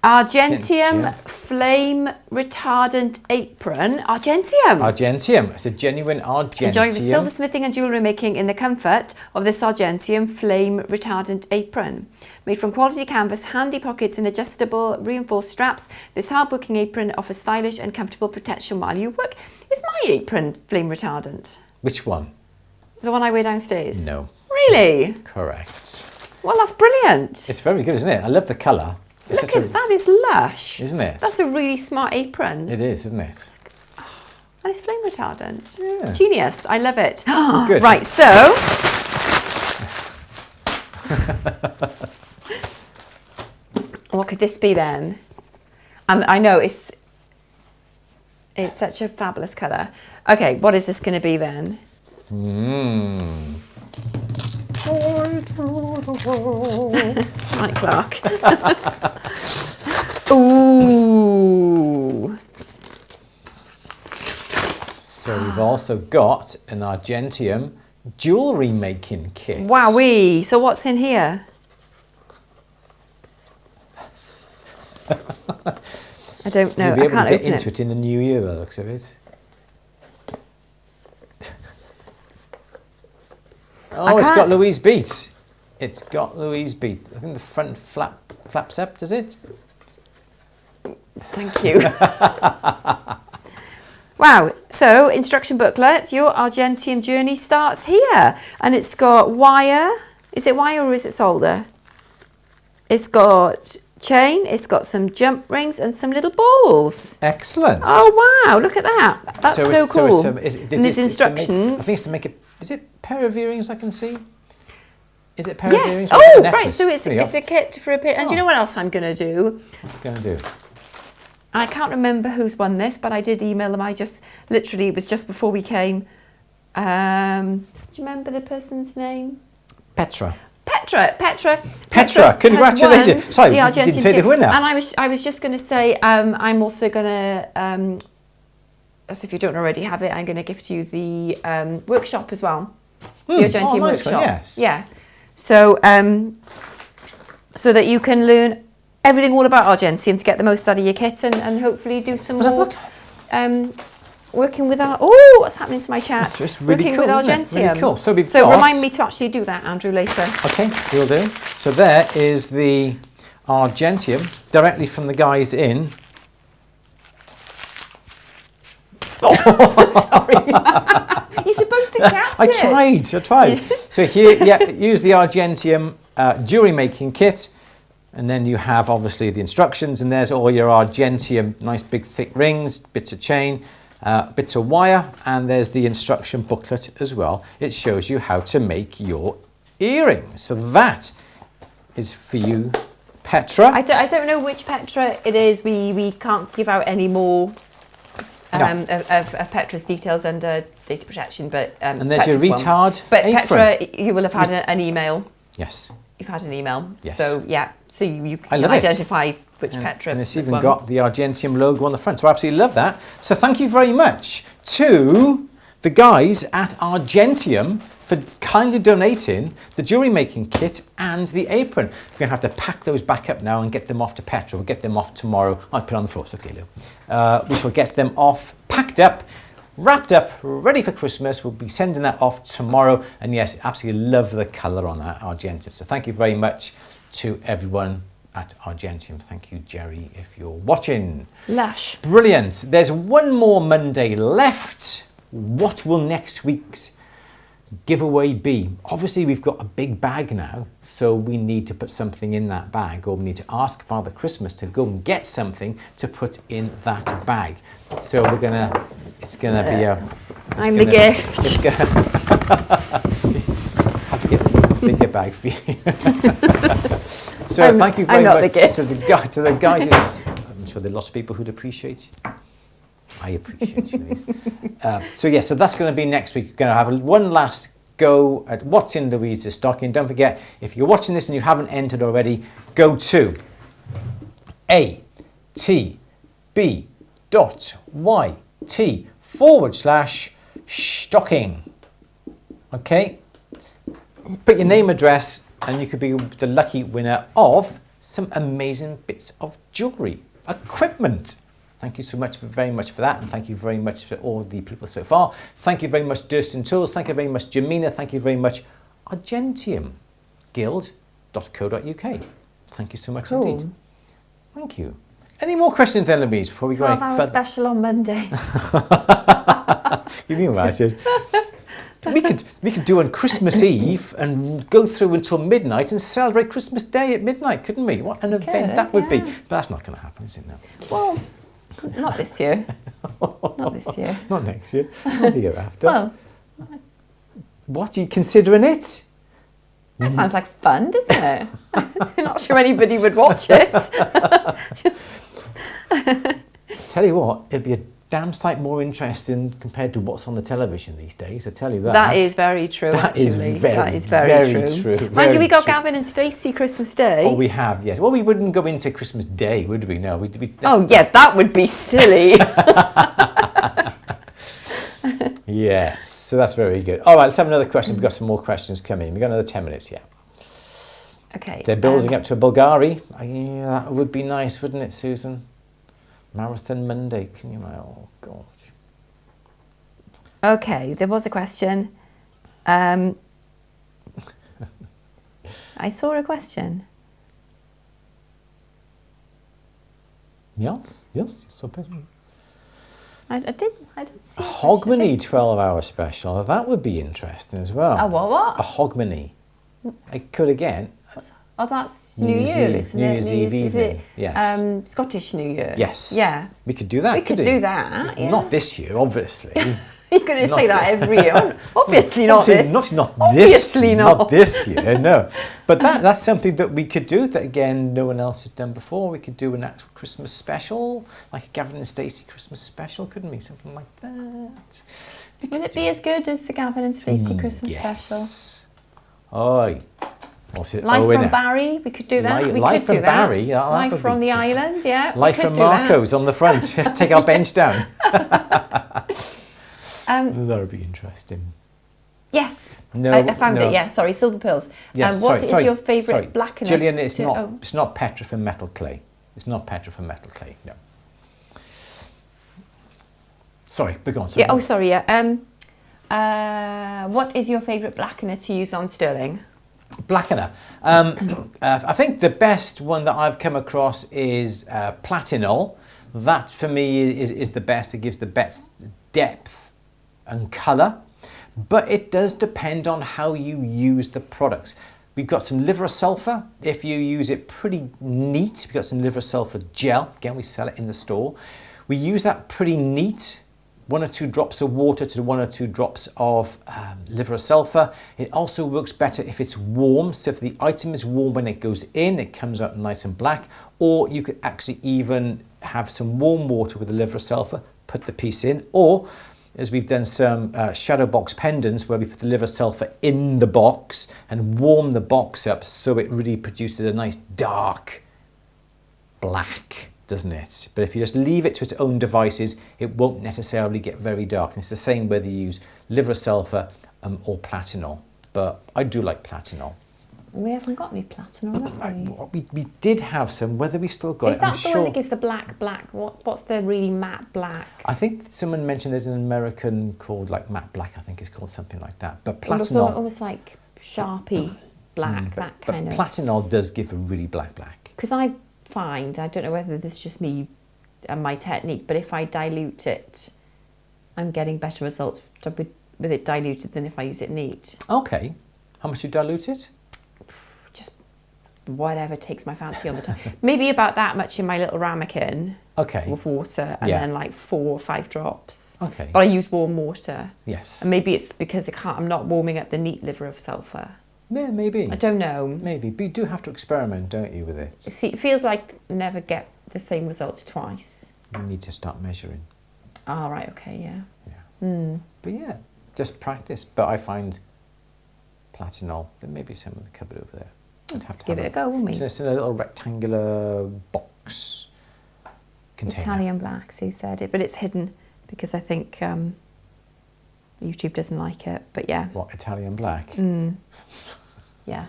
Argentium flame retardant apron. Argentium. It's a genuine Argentium. Enjoying the silversmithing and jewellery making in the comfort of this Argentium flame retardant apron. Made from quality canvas, handy pockets and adjustable reinforced straps, this hard-working apron offers stylish and comfortable protection while you work. Is my apron flame retardant? Which one? The one I wear downstairs? No. Really? Correct. Well, that's brilliant. It's very good, isn't it? I love the colour. Look at that, is lush. Isn't it? That's a really smart apron. It is, isn't it? And it's flame retardant. Yeah. Genius, I love it. Good. Right, so. What could this be then? I know it's such a fabulous colour. Okay, what is this going to be then? Right, Clark. Ooh. So we've also got an Argentium jewellery making kit. Wowee. So what's in here? I don't know. You'll be I able can't to get open into it in the new year, by the looks of it. Oh, it's got Louise beat. It's got Louise beat. I think the front flaps up, does it? Thank you. Wow, so instruction booklet, your Argentium journey starts here. And it's got wire. Is it wire or is it solder? It's got chain, it's got some jump rings and some little balls. Excellent. Oh wow, look at that. That's so cool. And there's instructions. I think it's to make it, is it a pair of earrings I can see? Is it a pair of earrings? Yes. Oh, right, so it's a kit for a pair. And do you know what else I'm going to do? What are you going to do? I can't remember who's won this, but I did email them. I just, literally, it was just before we came. Do you remember the person's name? Petra. Petra, congratulations. Sorry, you didn't say the winner. And I was just going to say, I'm also going to, as if you don't already have it, I'm going to gift you the workshop as well. The Argentium workshop. One, yes. Yeah. So, so that you can learn everything all about Argentium to get the most out of your kit and hopefully do some more working with our... Oh, what's happening to my chat? It's really working cool, with Argentium. Really cool. So remind me to actually do that, Andrew, later. Okay, we'll do. So there is the Argentium directly from the guys in... Oh, sorry. You're supposed to catch it. I tried. So here, use the Argentium jewellery making kit. And then you have obviously the instructions, and there's all your Argentium, nice big thick rings, bits of chain, bits of wire, and there's the instruction booklet as well. It shows you how to make your earrings. So that is for you, Petra. I don't know which Petra it is. We can't give out any more of Petra's details under data protection, but and there's Petra's your retard But apron. Petra, you will have had an email. Yes. You've had an email. Yes. So yeah, so you can identify which Petra. And it's even got the Argentium logo on the front. So I absolutely love that. So thank you very much to the guys at Argentium for kindly donating the jewellery making kit and the apron. We're going to have to pack those back up now and get them off to Petra. We'll get them off tomorrow. I'll put it on the floor. It's okay, Lou. We shall get them off, packed up, wrapped up, ready for Christmas. We'll be sending that off tomorrow. And yes, absolutely love the colour on that Argentium. So thank you very much to everyone at Argentium. Thank you, Jerry, if you're watching. Lush. Brilliant. There's one more Monday left. What will next week's giveaway be? Obviously, we've got a big bag now, so we need to put something in that bag, or we need to ask Father Christmas to go and get something to put in that bag. So it's gonna be a... I'm the gift. It's gonna have to get a bigger bag for you. So thank you very much to the guys. I'm sure there are lots of people who'd appreciate you. I appreciate you, Louise. So that's going to be next week. We're going to have one last go at what's in Louise's stocking. Don't forget, if you're watching this and you haven't entered already, go to atb.yt/stocking. Okay? Put your name, address, and you could be the lucky winner of some amazing bits of jewellery, equipment. Thank you so much very much for that, and thank you very much for all the people so far. Thank you very much, Durston Tools. Thank you very much, Jamina. Thank you very much, Argentium Guild.co.uk. Thank you so much indeed. Thank you. Any more questions then, Louise, before we go any further? Special on Monday. Can you imagine? We could do on Christmas Eve and go through until midnight and celebrate Christmas Day at midnight, couldn't we? What an event that would be. But that's not going to happen, is it now? Well, not this year. Not this year. Not next year. Not the year after. Well, what, are you considering it? That sounds like fun, doesn't it? I'm not sure anybody would watch it. Tell you what, it'd be a damn sight more interesting compared to what's on the television these days. I tell you that. That is very true. That is very true. Mind you, we got Gavin and Stacey Christmas Day. Oh, we have, yes. Well, we wouldn't go into Christmas Day, would we? No, oh, yeah, that would be silly. Yes, so that's very good. All right, let's have another question. We've got some more questions coming. We've got another 10 minutes, yeah. Okay. They're building up to a Bulgari. Yeah, that would be nice, wouldn't it, Susan? Marathon Monday. Can you? Oh gosh. Okay, there was a question. I saw a question. Yes. So I didn't see a a Hogmanay question. 12-hour special. That would be interesting as well. A what? A Hogmanay. I could again. Oh, that's New Year, isn't New it? Year's Eve is evening. it Yes. Scottish New Year? Yes. Yeah. We could do that. We could do that, yeah. Not this year, obviously. You're going to say that every year. Obviously not this. Not Obviously not. Not this year, no. But that's something that we could do that, again, no one else has done before. We could do an actual Christmas special, like a Gavin and Stacey Christmas special, couldn't we? Something like that. Will it be as good as the Gavin and Stacey Christmas special? Yes. Oh, what's it? Live from Barry, we could do that. Live from Barry, yeah, that Live would from be the good. island, yeah. Live from Marco's on the front. Take our bench down. That would be interesting. Yes. No, I found no. it, yeah. Sorry, silver pills. Yes, What is sorry, your favourite blackener? Gillian, it's not Petra from Metal Clay. It's not Petra from Metal Clay, no. Sorry, be gone. Yeah, oh, sorry, yeah. What is your favourite blackener to use on sterling? Blackener. I think the best one that I've come across is Platinol. That for me is the best. It gives the best depth and colour, but it does depend on how you use the products. We've got some liver sulfur. If you use it pretty neat, we've got some liver sulfur gel. Again, we sell it in the store. We use that pretty neat. 1 or 2 drops of water to 1 or 2 drops of liver sulfur. It also works better if it's warm. So if the item is warm when it goes in, it comes out nice and black. Or you could actually even have some warm water with the liver sulfur, put the piece in. Or, as we've done some shadow box pendants where we put the liver sulfur in the box and warm the box up so it really produces a nice dark black, doesn't it? But if you just leave it to its own devices, it won't necessarily get very dark. And it's the same whether you use liver sulfur or platinol. But I do like platinol. We haven't got any platinol, have we? We did have some. Whether we've still got Is it, that I'm the sure. one that gives the black? What's the really matte black? I think someone mentioned there's an American called like matte black. I think it's called something like that. But Almost like Sharpie black, that kind of. Platinol does give a really black. Because I find, I don't know whether this is just me and my technique, but if I dilute it, I'm getting better results with it diluted than if I use it neat. Okay. How much do you dilute it? Just whatever takes my fancy on the time. Maybe about that much in my little ramekin. Okay. With water and then like 4 or 5 drops. Okay. But I use warm water. Yes. And maybe it's because I'm not warming up the neat liver of sulfur. Yeah, maybe. I don't know. Maybe. But you do have to experiment, don't you, with it? See, it feels like never get the same results twice. You need to start measuring. Oh, right, okay, yeah. Yeah. But yeah, just practice. But I find platinol, there may be some in the cupboard over there. I'd have to give it a go, wouldn't we? It's in a little rectangular box container. Italian black, Sue said it, but it's hidden because I think YouTube doesn't like it. But yeah. What, Italian black? Yeah.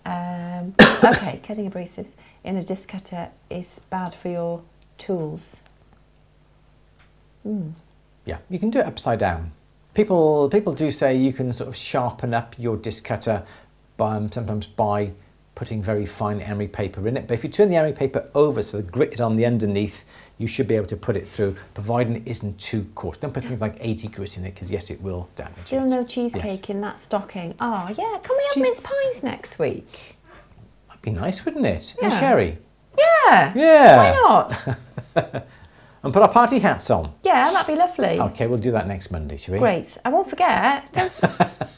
Okay, cutting abrasives in a disc cutter is bad for your tools. Yeah, you can do it upside down. People do say you can sort of sharpen up your disc cutter sometimes by putting very fine emery paper in it. But if you turn the emery paper over so the grit is on the underneath, you should be able to put it through, providing it isn't too coarse. Don't put things like 80 grit in it, because yes, it will damage it. Still no cheesecake in that stocking. Oh yeah, can we have mince pies next week? That'd be nice, wouldn't it? Yeah. And sherry. Yeah. Yeah. Why not? And put our party hats on. Yeah, that'd be lovely. Okay, we'll do that next Monday, shall we? Great. I won't forget.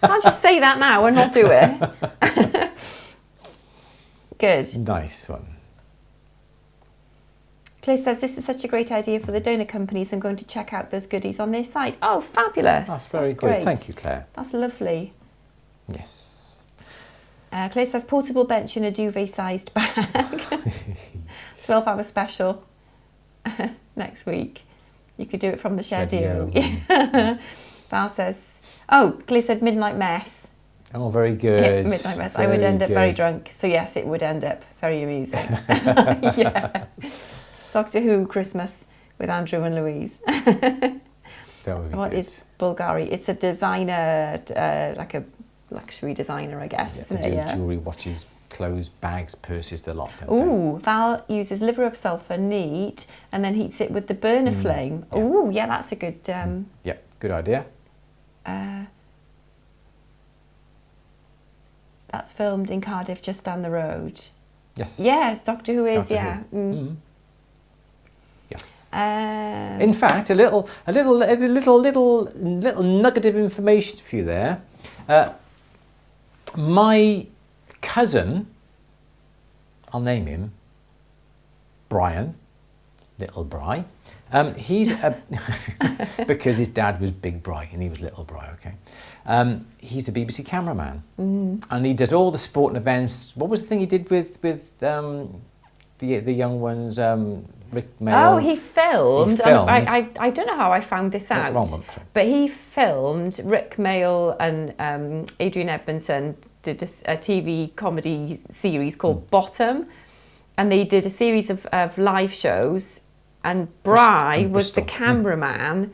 I'll just say that now and not do it. Good. Nice one. Claire says, this is such a great idea for the donor companies. I'm going to check out those goodies on their site. Oh, fabulous. That's very good. Great. Thank you, Claire. That's lovely. Yes. Claire says, portable bench in a duvet-sized bag. 12-hour special next week. You could do it from the Shadio. Val says, oh, Claire said midnight mess. Oh, very good. Yeah, midnight mess. I would end up very drunk. So yes, it would end up very amusing. Yeah. Doctor Who Christmas with Andrew and Louise. That would be What good. is Bulgari? It's a designer, like a luxury designer, I guess, isn't they it? do Yeah. jewellery, watches, clothes, bags, purses, the lot, don't Ooh, Val uses liver of sulphur neat and then heats it with the burner flame. yeah. Ooh, yeah, that's a good. they? Yep, good idea. That's filmed in Cardiff, just down the road. Yes. Yes, Doctor Who is. Doctor Yeah. Who. Mm. Yes. In fact, a little nugget of information for you there. My cousin, I'll name him Brian, Little Bry. He's a because his dad was Big Bry and he was Little Bry. Okay, he's a BBC cameraman, and he does all the sporting events. What was the thing he did with the young ones? Rick Mail. Oh, he filmed. He filmed. I don't know how I found this out, wrong one, sorry. but he filmed. Rick Mail and Adrian Edmondson did a TV comedy series called Bottom, and they did a series of live shows. And Bry was the cameraman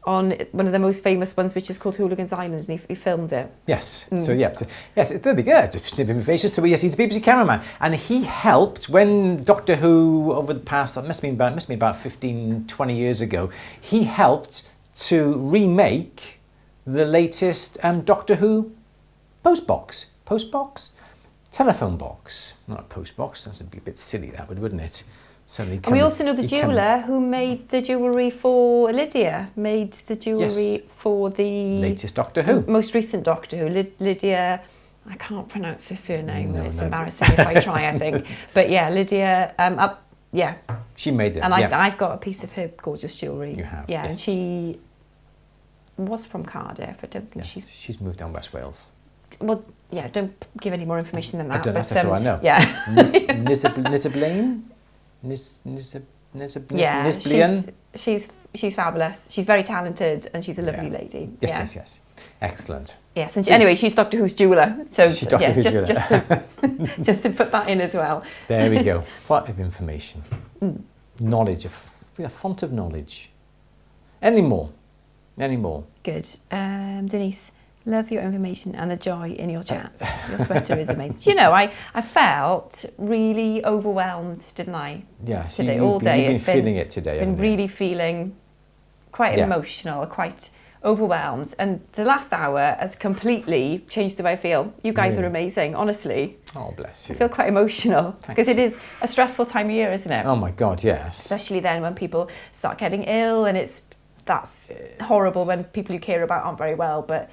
on one of the most famous ones, which is called Hooligans Island, and he filmed it. Yes. So yes, there we go. It's a snip of information. So yes, he's a BBC cameraman, and he helped when Doctor Who over the past, that must have been about 15, 20 years ago. He helped to remake the latest Doctor Who postbox, telephone box, not a postbox. That would be a bit silly, that would, wouldn't it? And we also know the jeweller who made the jewellery for Lydia, made the jewellery for the latest Doctor Who. Most recent Doctor Who, Lydia, I can't pronounce her surname, it's embarrassing if I try, I think. But yeah, Lydia, yeah. She made it, and I've got a piece of her gorgeous jewellery. You have, yeah, yes. and she was from Cardiff. I don't think she's moved down West Wales. Well, yeah, don't give any more information than that. That's all I know. Yeah. Nisablaine? Nisblian? She's fabulous. She's very talented and she's a lovely lady. Yes. Excellent. Yes, and anyway, she's Doctor Who's jeweller. So she's Doctor Who's jeweller. just to put that in as well. There we go. What of information? Knowledge, a font of knowledge. Any more? Good. Denise, love your information and the joy in your chats. Your sweater is amazing. Do you know, I felt really overwhelmed, didn't I? Yeah, today, all day. You've been feeling it today. Been really feeling quite emotional, quite overwhelmed, and the last hour has completely changed the way I feel. You guys are amazing, honestly. Oh, bless you. I feel quite emotional because it is a stressful time of year, isn't it? Oh my God, yes. Especially then when people start getting ill, and that's horrible when people you care about aren't very well. But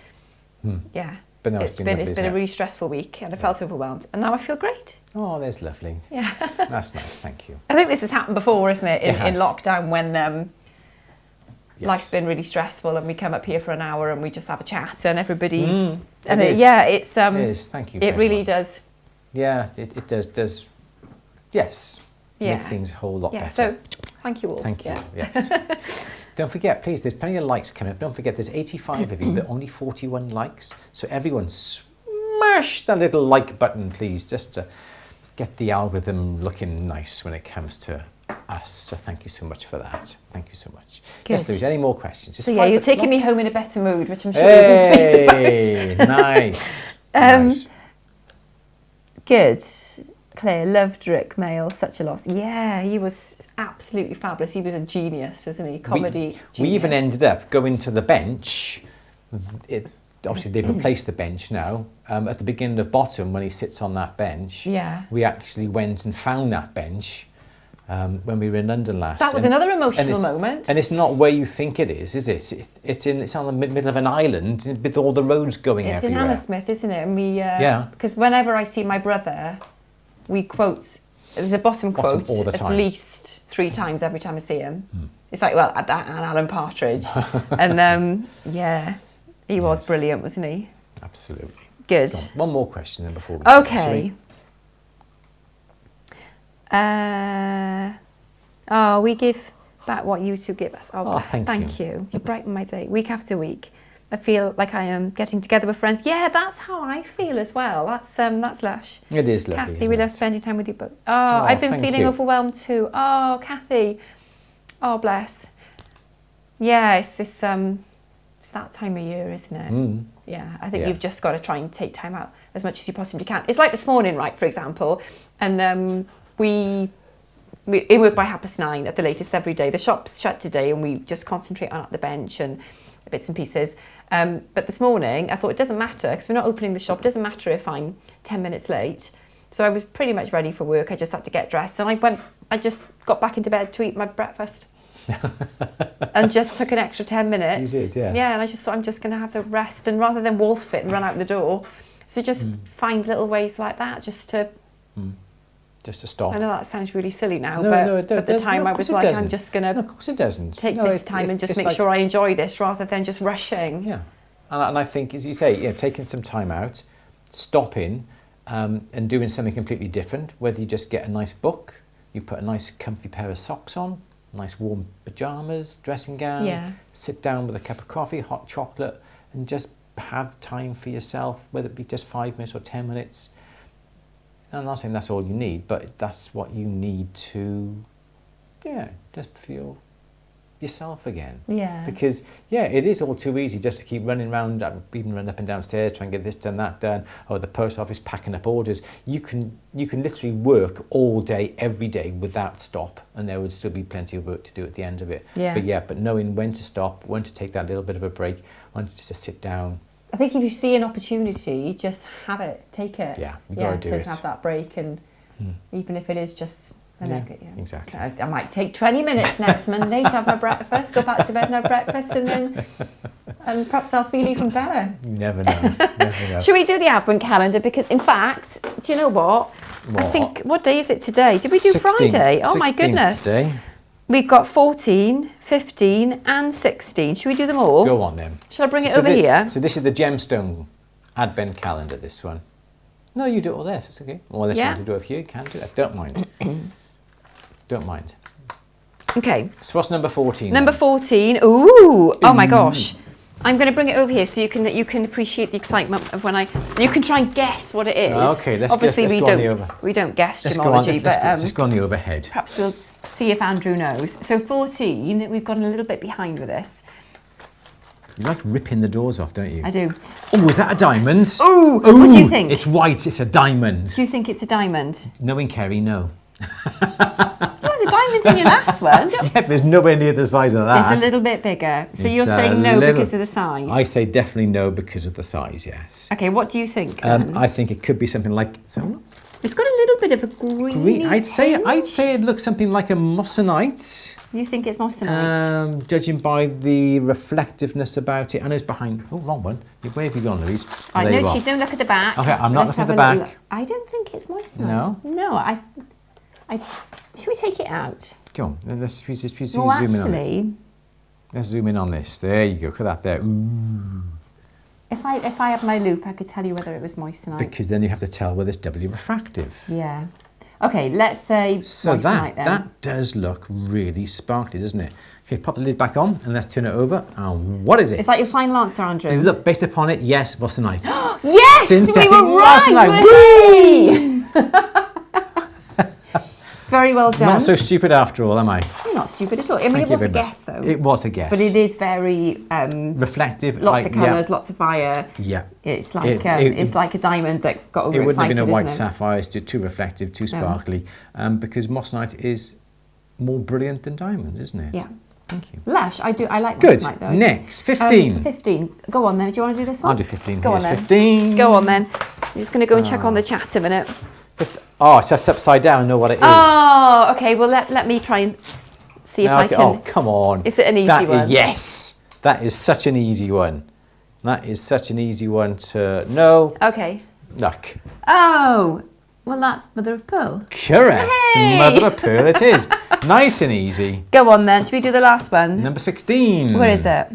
yeah, but no, it's been a really stressful week, and I felt overwhelmed, and now I feel great. Oh, that's lovely. Yeah, that's nice. Thank you. I think this has happened before, isn't it? In lockdown, when life's been really stressful, and we come up here for an hour and we just have a chat, and everybody. It is. Thank you. It really does. Yeah, it does. Yes. Yeah. Make things a whole lot better. So, thank you all. Thank you. Yes. Don't forget, please, there's plenty of likes coming up. Don't forget, there's 85 of you, but only 41 likes. So everyone smash that little like button, please, just to get the algorithm looking nice when it comes to us. So thank you so much for that. Thank you so much. Good. Yes, Louise, any more questions? So yeah, you're taking me home in a better mood, which I'm sure you'll be pleased about. Nice. Nice. Good. Claire, loved Rick Mail, such a loss. Yeah, he was absolutely fabulous. He was a genius, wasn't he? Comedy genius. We even ended up going to the bench. Obviously, they've replaced the bench now. At the beginning of Bottom, when he sits on that bench, we actually went and found that bench when we were in London last. That was another emotional moment. And it's not where you think it is it? It's on the middle of an island with all the roads going everywhere. It's in Hammersmith, isn't it? And we because whenever I see my brother, we quote. There's a Bottom quote all the time. at least 3 times every time I see him. It's like, well, and Alan Partridge, and he was brilliant, wasn't he? Absolutely. Good. One more question then before we Okay. We give back what you two give us. Oh, thank you. You brighten my day week after week. I feel like I am getting together with friends. Yeah, that's how I feel as well. That's lush. It is lovely. Kathy, we love spending time with you both. Oh, I've been feeling overwhelmed too. Oh, Kathy. Oh, bless. Yeah, it's that time of year, isn't it? Yeah, I think you've just got to try and take time out as much as you possibly can. It's like this morning, right, for example, and we work by 9:30 at the latest every day. The shop's shut today and we just concentrate on At the Bench and bits and pieces. But this morning I thought it doesn't matter because we're not opening the shop. It doesn't matter if I'm 10 minutes late. So I was pretty much ready for work. I just had to get dressed and I just got back into bed to eat my breakfast. And just took an extra 10 minutes. You did, yeah. Yeah, and I just thought I'm just going to have the rest, and rather than wolf it and run out the door, so just find little ways like that just to stop. I know that sounds really silly now, but at the time I was like, I'm just going to of course it doesn't. Take this time and just make sure I enjoy this rather than just rushing. Yeah, and I think, as you say, taking some time out, stopping and doing something completely different, whether you just get a nice book, you put a nice comfy pair of socks on, nice warm pyjamas, dressing gown, sit down with a cup of coffee, hot chocolate, and just have time for yourself, whether it be just 5 minutes or 10 minutes. I'm not saying that's all you need, but that's what you need to, just feel yourself again. Yeah. Because, it is all too easy just to keep running around, even run up and downstairs, trying to get this done, that done, or the post office packing up orders. You can literally work all day, every day without stop, and there would still be plenty of work to do at the end of it. Yeah. But knowing when to stop, when to take that little bit of a break, when to just sit down. I think if you see an opportunity, just have it, take it. Yeah, you got to do it. To have that break, and even if it is just exactly. I might take 20 minutes next Monday to have my breakfast, go back to bed and have breakfast, and perhaps I'll feel even better. You never know. Should we do the Advent calendar? Because in fact, do you know what? I think, what day is it today? Did we do 16, Friday? Oh my goodness. Today. We've got 14, 15 and 16. Should we do them all? Go on then. Shall I bring it over here? So this is the gemstone Advent calendar, this one. No, you do it all there, it's okay. Or this one to do it here, you can do that. Don't mind. Don't mind. Okay. So what's number 14? Number 14. Ooh. Oh my gosh. I'm going to bring it over here so you can appreciate the excitement of when you can try and guess what it is. Okay, let's we don't guess gemology, but let's go on the overhead. Perhaps we'll see if Andrew knows. So 14, we've gotten a little bit behind with this. You like ripping the doors off, don't you? I do. Oh, is that a diamond? Ooh, what do you think? It's white, it's a diamond. Do you think it's a diamond? Knowing Kerry, no. There was a diamond in your last one. Yeah, there's nowhere near the size of that. It's a little bit bigger. So you're saying no because of the size? I say definitely no because of the size, yes. Okay, what do you think? I think it could be something like... It's got a little bit of a green. I'd say it looks something like a moissanite. You think it's moissanite? Judging by the reflectiveness about it. I know it's behind... Oh, wrong one. Where have you gone, Louise? I know, don't look at the back. Okay, I'm not looking at the back. I don't think it's moissanite. No? No, should we take it out? Go on, let's zoom well, in on actually, it. Let's zoom in on this. There you go, look at that there. Ooh. If I had my loop, I could tell you whether it was moissanite. Because then you have to tell whether it's doubly refractive. Yeah. Okay, let's say moissanite then. That does look really sparkly, doesn't it? Okay, pop the lid back on and let's turn it over. And what is it? Is that your final answer, Andrew? Look, based upon it, yes, moissanite. Yes, synthetic we were right. Woo! Very well done. Not so stupid after all, am I? You're not stupid at all. I mean, it was a guess, though. It was a guess. But it is very... reflective. Lots of colours, lots of fire. Yeah. It's like it's like a diamond that got overexcited, it wouldn't have been a white sapphire. It's too reflective, too sparkly. Because moissanite is more brilliant than diamond, isn't it? Yeah. Thank you. Lush. I like Good. moissanite, though. Next, 15. 15. Go on, then. Do you want to do this one? I'll do 15. Go on, then. 15. Go on, then. I'm just going to go and check on the chat a minute. Oh, it's just upside down. I know what it is. Oh, okay. Well, let me try and see if I can. Oh, come on. Is it an easy one? Yes. That is such an easy one. That is such an easy one to know. Okay. Look. Oh, well, that's mother of pearl. Correct. Hey! Mother of pearl it is. Nice and easy. Go on, then. Should we do the last one? Number 16. Where is it?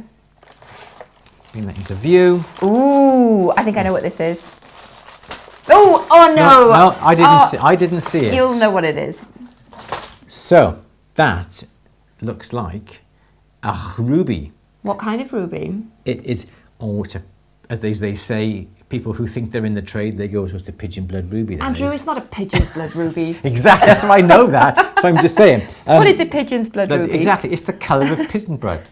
Bring that into view. Ooh, I think I know what this is. Oh no! No, I didn't see it. You'll know what it is. So that looks like a ruby. What kind of ruby? It's or as they say, people who think they're in the trade, they go, so it's a pigeon blood ruby. Andrew, it's not a pigeon's blood ruby. Exactly, that's why I know that. So I'm just saying. What is a pigeon's blood ruby? Exactly, it's the colour of pigeon blood.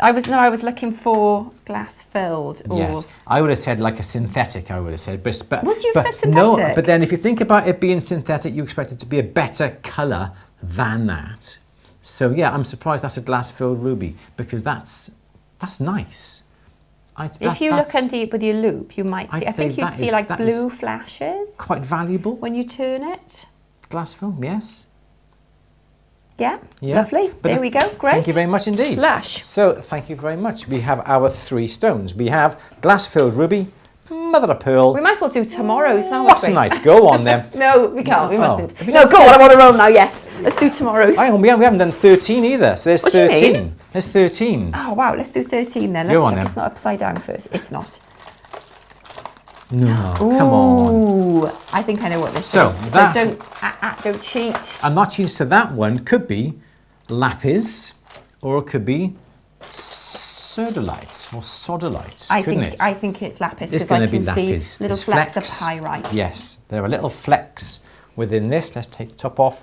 I was looking for glass filled. Yes, I would have said like a synthetic. I would have said, but would you have said synthetic? No, but then if you think about it being synthetic, you expect it to be a better colour than that. So yeah, I'm surprised that's a glass filled ruby, because that's nice. If you look under it with your loop, you might see. I think you'd see like blue flashes. Quite valuable when you turn it. Glass film, yes. Yeah, lovely. There we go. Great. Thank you very much indeed. Lush. So thank you very much. We have our 3 stones. We have glass filled ruby, mother of pearl. We might as well do tomorrow's now. What's tonight? Go on then. No, we can't. We mustn't. No, go on. I'm on a roll now. Yes, let's do tomorrow's. Hang on, we haven't done 13 either. So there's What 13. do you mean? There's 13. Oh wow, let's do 13 then. Let's check it's not upside down first. It's not. No, come on. Ooh, I think I know what this is. So don't cheat. I'm not cheating. So that one could be lapis, or it could be sodalite or sodalite. I think it's lapis, because I can see little flecks of pyrite. Yes, there are little flecks within this. Let's take the top off.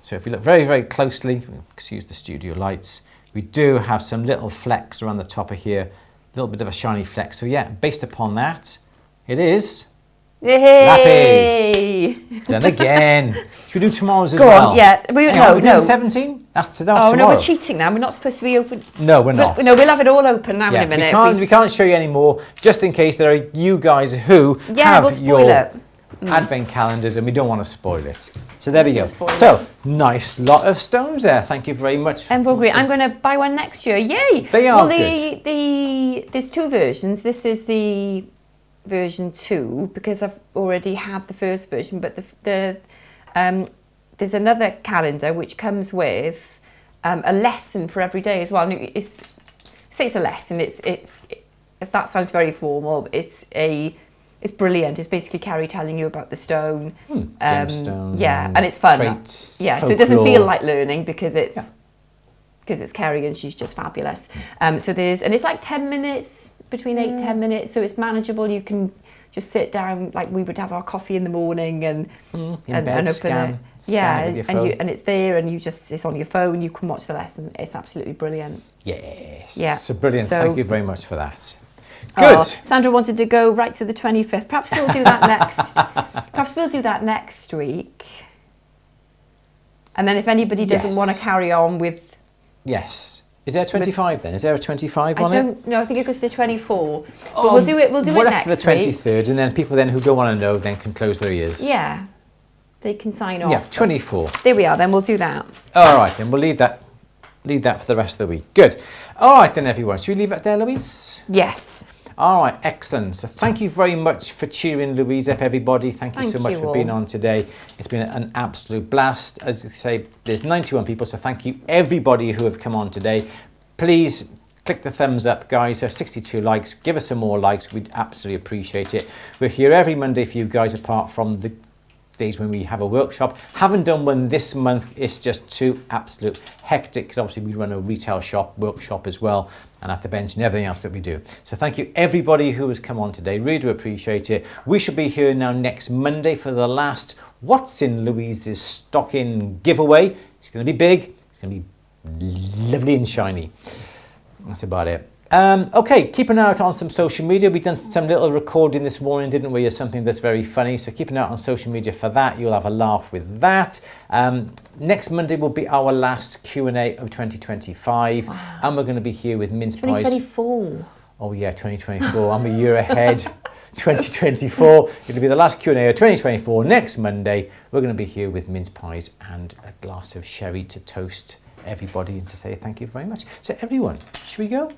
So if you look very, very closely, excuse the studio lights, we do have some little flecks around the top of here, a little bit of a shiny fleck. So yeah, based upon that, it is Yay! lapis. Done again. Should we do tomorrow's as well? Go on, yeah. No. 17? That's tomorrow. No, we're cheating now. We're not supposed to be open. No, we're not. No, we'll have it all open now in a minute. We can't show you anymore, just in case there are you guys who have your advent calendars and we don't want to spoil it. So there we go. So, nice lot of stones there. Thank you very much. Emerald green. I'm going to buy one next year. Yay! They are good. There's 2 versions. This is the version 2, because I've already had the first version, but there's another calendar which comes with a lesson for every day as well. And it's a lesson. It's that sounds very formal. It's brilliant. It's basically Carrie telling you about the stone. Gemstone. Yeah, and it's fun. Traits, yeah, folklore. so it doesn't feel like learning, because it's Carrie and she's just fabulous. And it's like 10 minutes. Between 8-10 minutes, so it's manageable. You can just sit down, like we would have our coffee in the morning and open it. Yeah, and it's there, and it's on your phone. You can watch the lesson. It's absolutely brilliant. Yes. Yeah. So brilliant. Thank you very much for that. Good. Sandra wanted to go right to the 25th. Perhaps we'll do that next. Perhaps we'll do that next week. And then if anybody doesn't want to carry on with. Yes. Is there a 25 then? Is there a 25 on it? I don't know. I think it goes to 24. But we'll do it next week. Up to the 23rd, and then people who don't want to know then can close their ears. Yeah. They can sign off. Yeah, 24. There we are then. We'll do that. All right, then we'll leave that for the rest of the week. Good. All right then, everyone. Should we leave it there, Louise? Yes. All right, excellent. So thank you very much for cheering Louise up, everybody. Thank you so much for being on today. It's been an absolute blast. As you say, there's 91 people, so thank you everybody who have come on today. Please click the thumbs up, guys. There's 62 likes. Give us some more likes. We'd absolutely appreciate it. We're here every Monday for you guys, apart from the days when we have a workshop. Haven't done one this month. It's just too absolute hectic, because obviously we run a retail shop, workshop as well, and at the bench and everything else that we do. So thank you everybody who has come on today. Really do appreciate it. We should be here now next Monday for the last What's in Louise's Stocking giveaway. It's going to be big. It's going to be lovely and shiny. That's about it. Okay, keep an eye out on some social media. We've done some little recording this morning, didn't we, of something that's very funny. So keep an eye out on social media for that. You'll have a laugh with that. Next Monday will be our last Q&A of 2025. Wow. And we're going to be here with mince pies. 2024. Oh yeah, 2024. I'm a year ahead. 2024. It'll be the last Q&A of 2024. Next Monday, we're going to be here with mince pies and a glass of sherry to toast everybody and to say thank you very much. So everyone, should we go?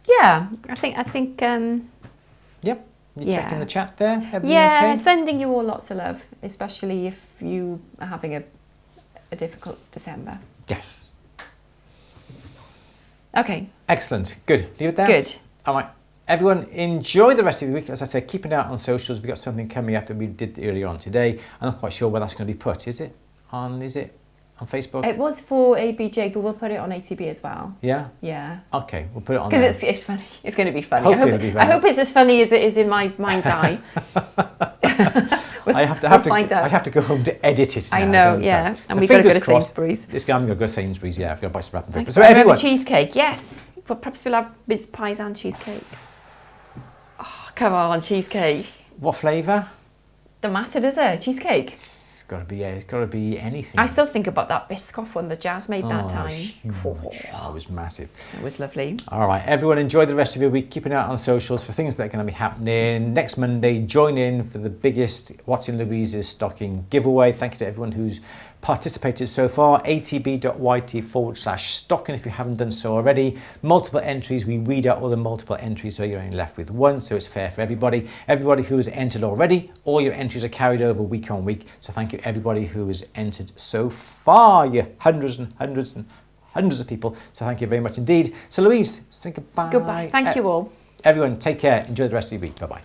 Yeah, I think. Yep. You checking the chat there? Everything yeah, okay? Sending you all lots of love, especially if you are having a difficult December. Yes. Okay. Excellent. Good. Leave it there. Good. All right. Everyone, enjoy the rest of the week. As I said, keep an eye out on socials. We've got something coming up that we did earlier on today. I'm not quite sure where that's going to be put. Is it on on Facebook? It was for ABJ, but we'll put it on ATB as well. Yeah? Yeah. Okay, we'll put it on there. Because it's funny. It's going to be funny. Hopefully it'll be funny. I hope it's as funny as it is in my mind's eye. I have to go home to edit it now. I know, don't yeah. I? And So we've got to go to fingers crossed, Sainsbury's. This guy, I'm going to go to Sainsbury's, yeah. I've got to buy some wrapping paper. So everyone, cheesecake, yes. But perhaps we'll have mince pies and cheesecake. Oh, come on, cheesecake. what flavour? Don't matter, does it? Cheesecake. It's got to be anything. I still think about that Biscoff one that Jazz made that time. Huge. Oh, it was massive. It was lovely. All right, everyone, enjoy the rest of your week. Keep an eye out on socials for things that are going to be happening. Next Monday, join in for the biggest What's in Louise's Stocking giveaway. Thank you to everyone who's participated so far. atb.yt/stocking if you haven't done so already. Multiple entries. We weed out all the multiple entries, so you're only left with one, so it's fair for everybody. Everybody who has entered already, all your entries are carried over week on week. So thank you everybody who has entered so far. You're hundreds and hundreds and hundreds of people. So thank you very much indeed. So Louise, say goodbye. Goodbye. Thank you all. Everyone, take care. Enjoy the rest of your week. Bye-bye.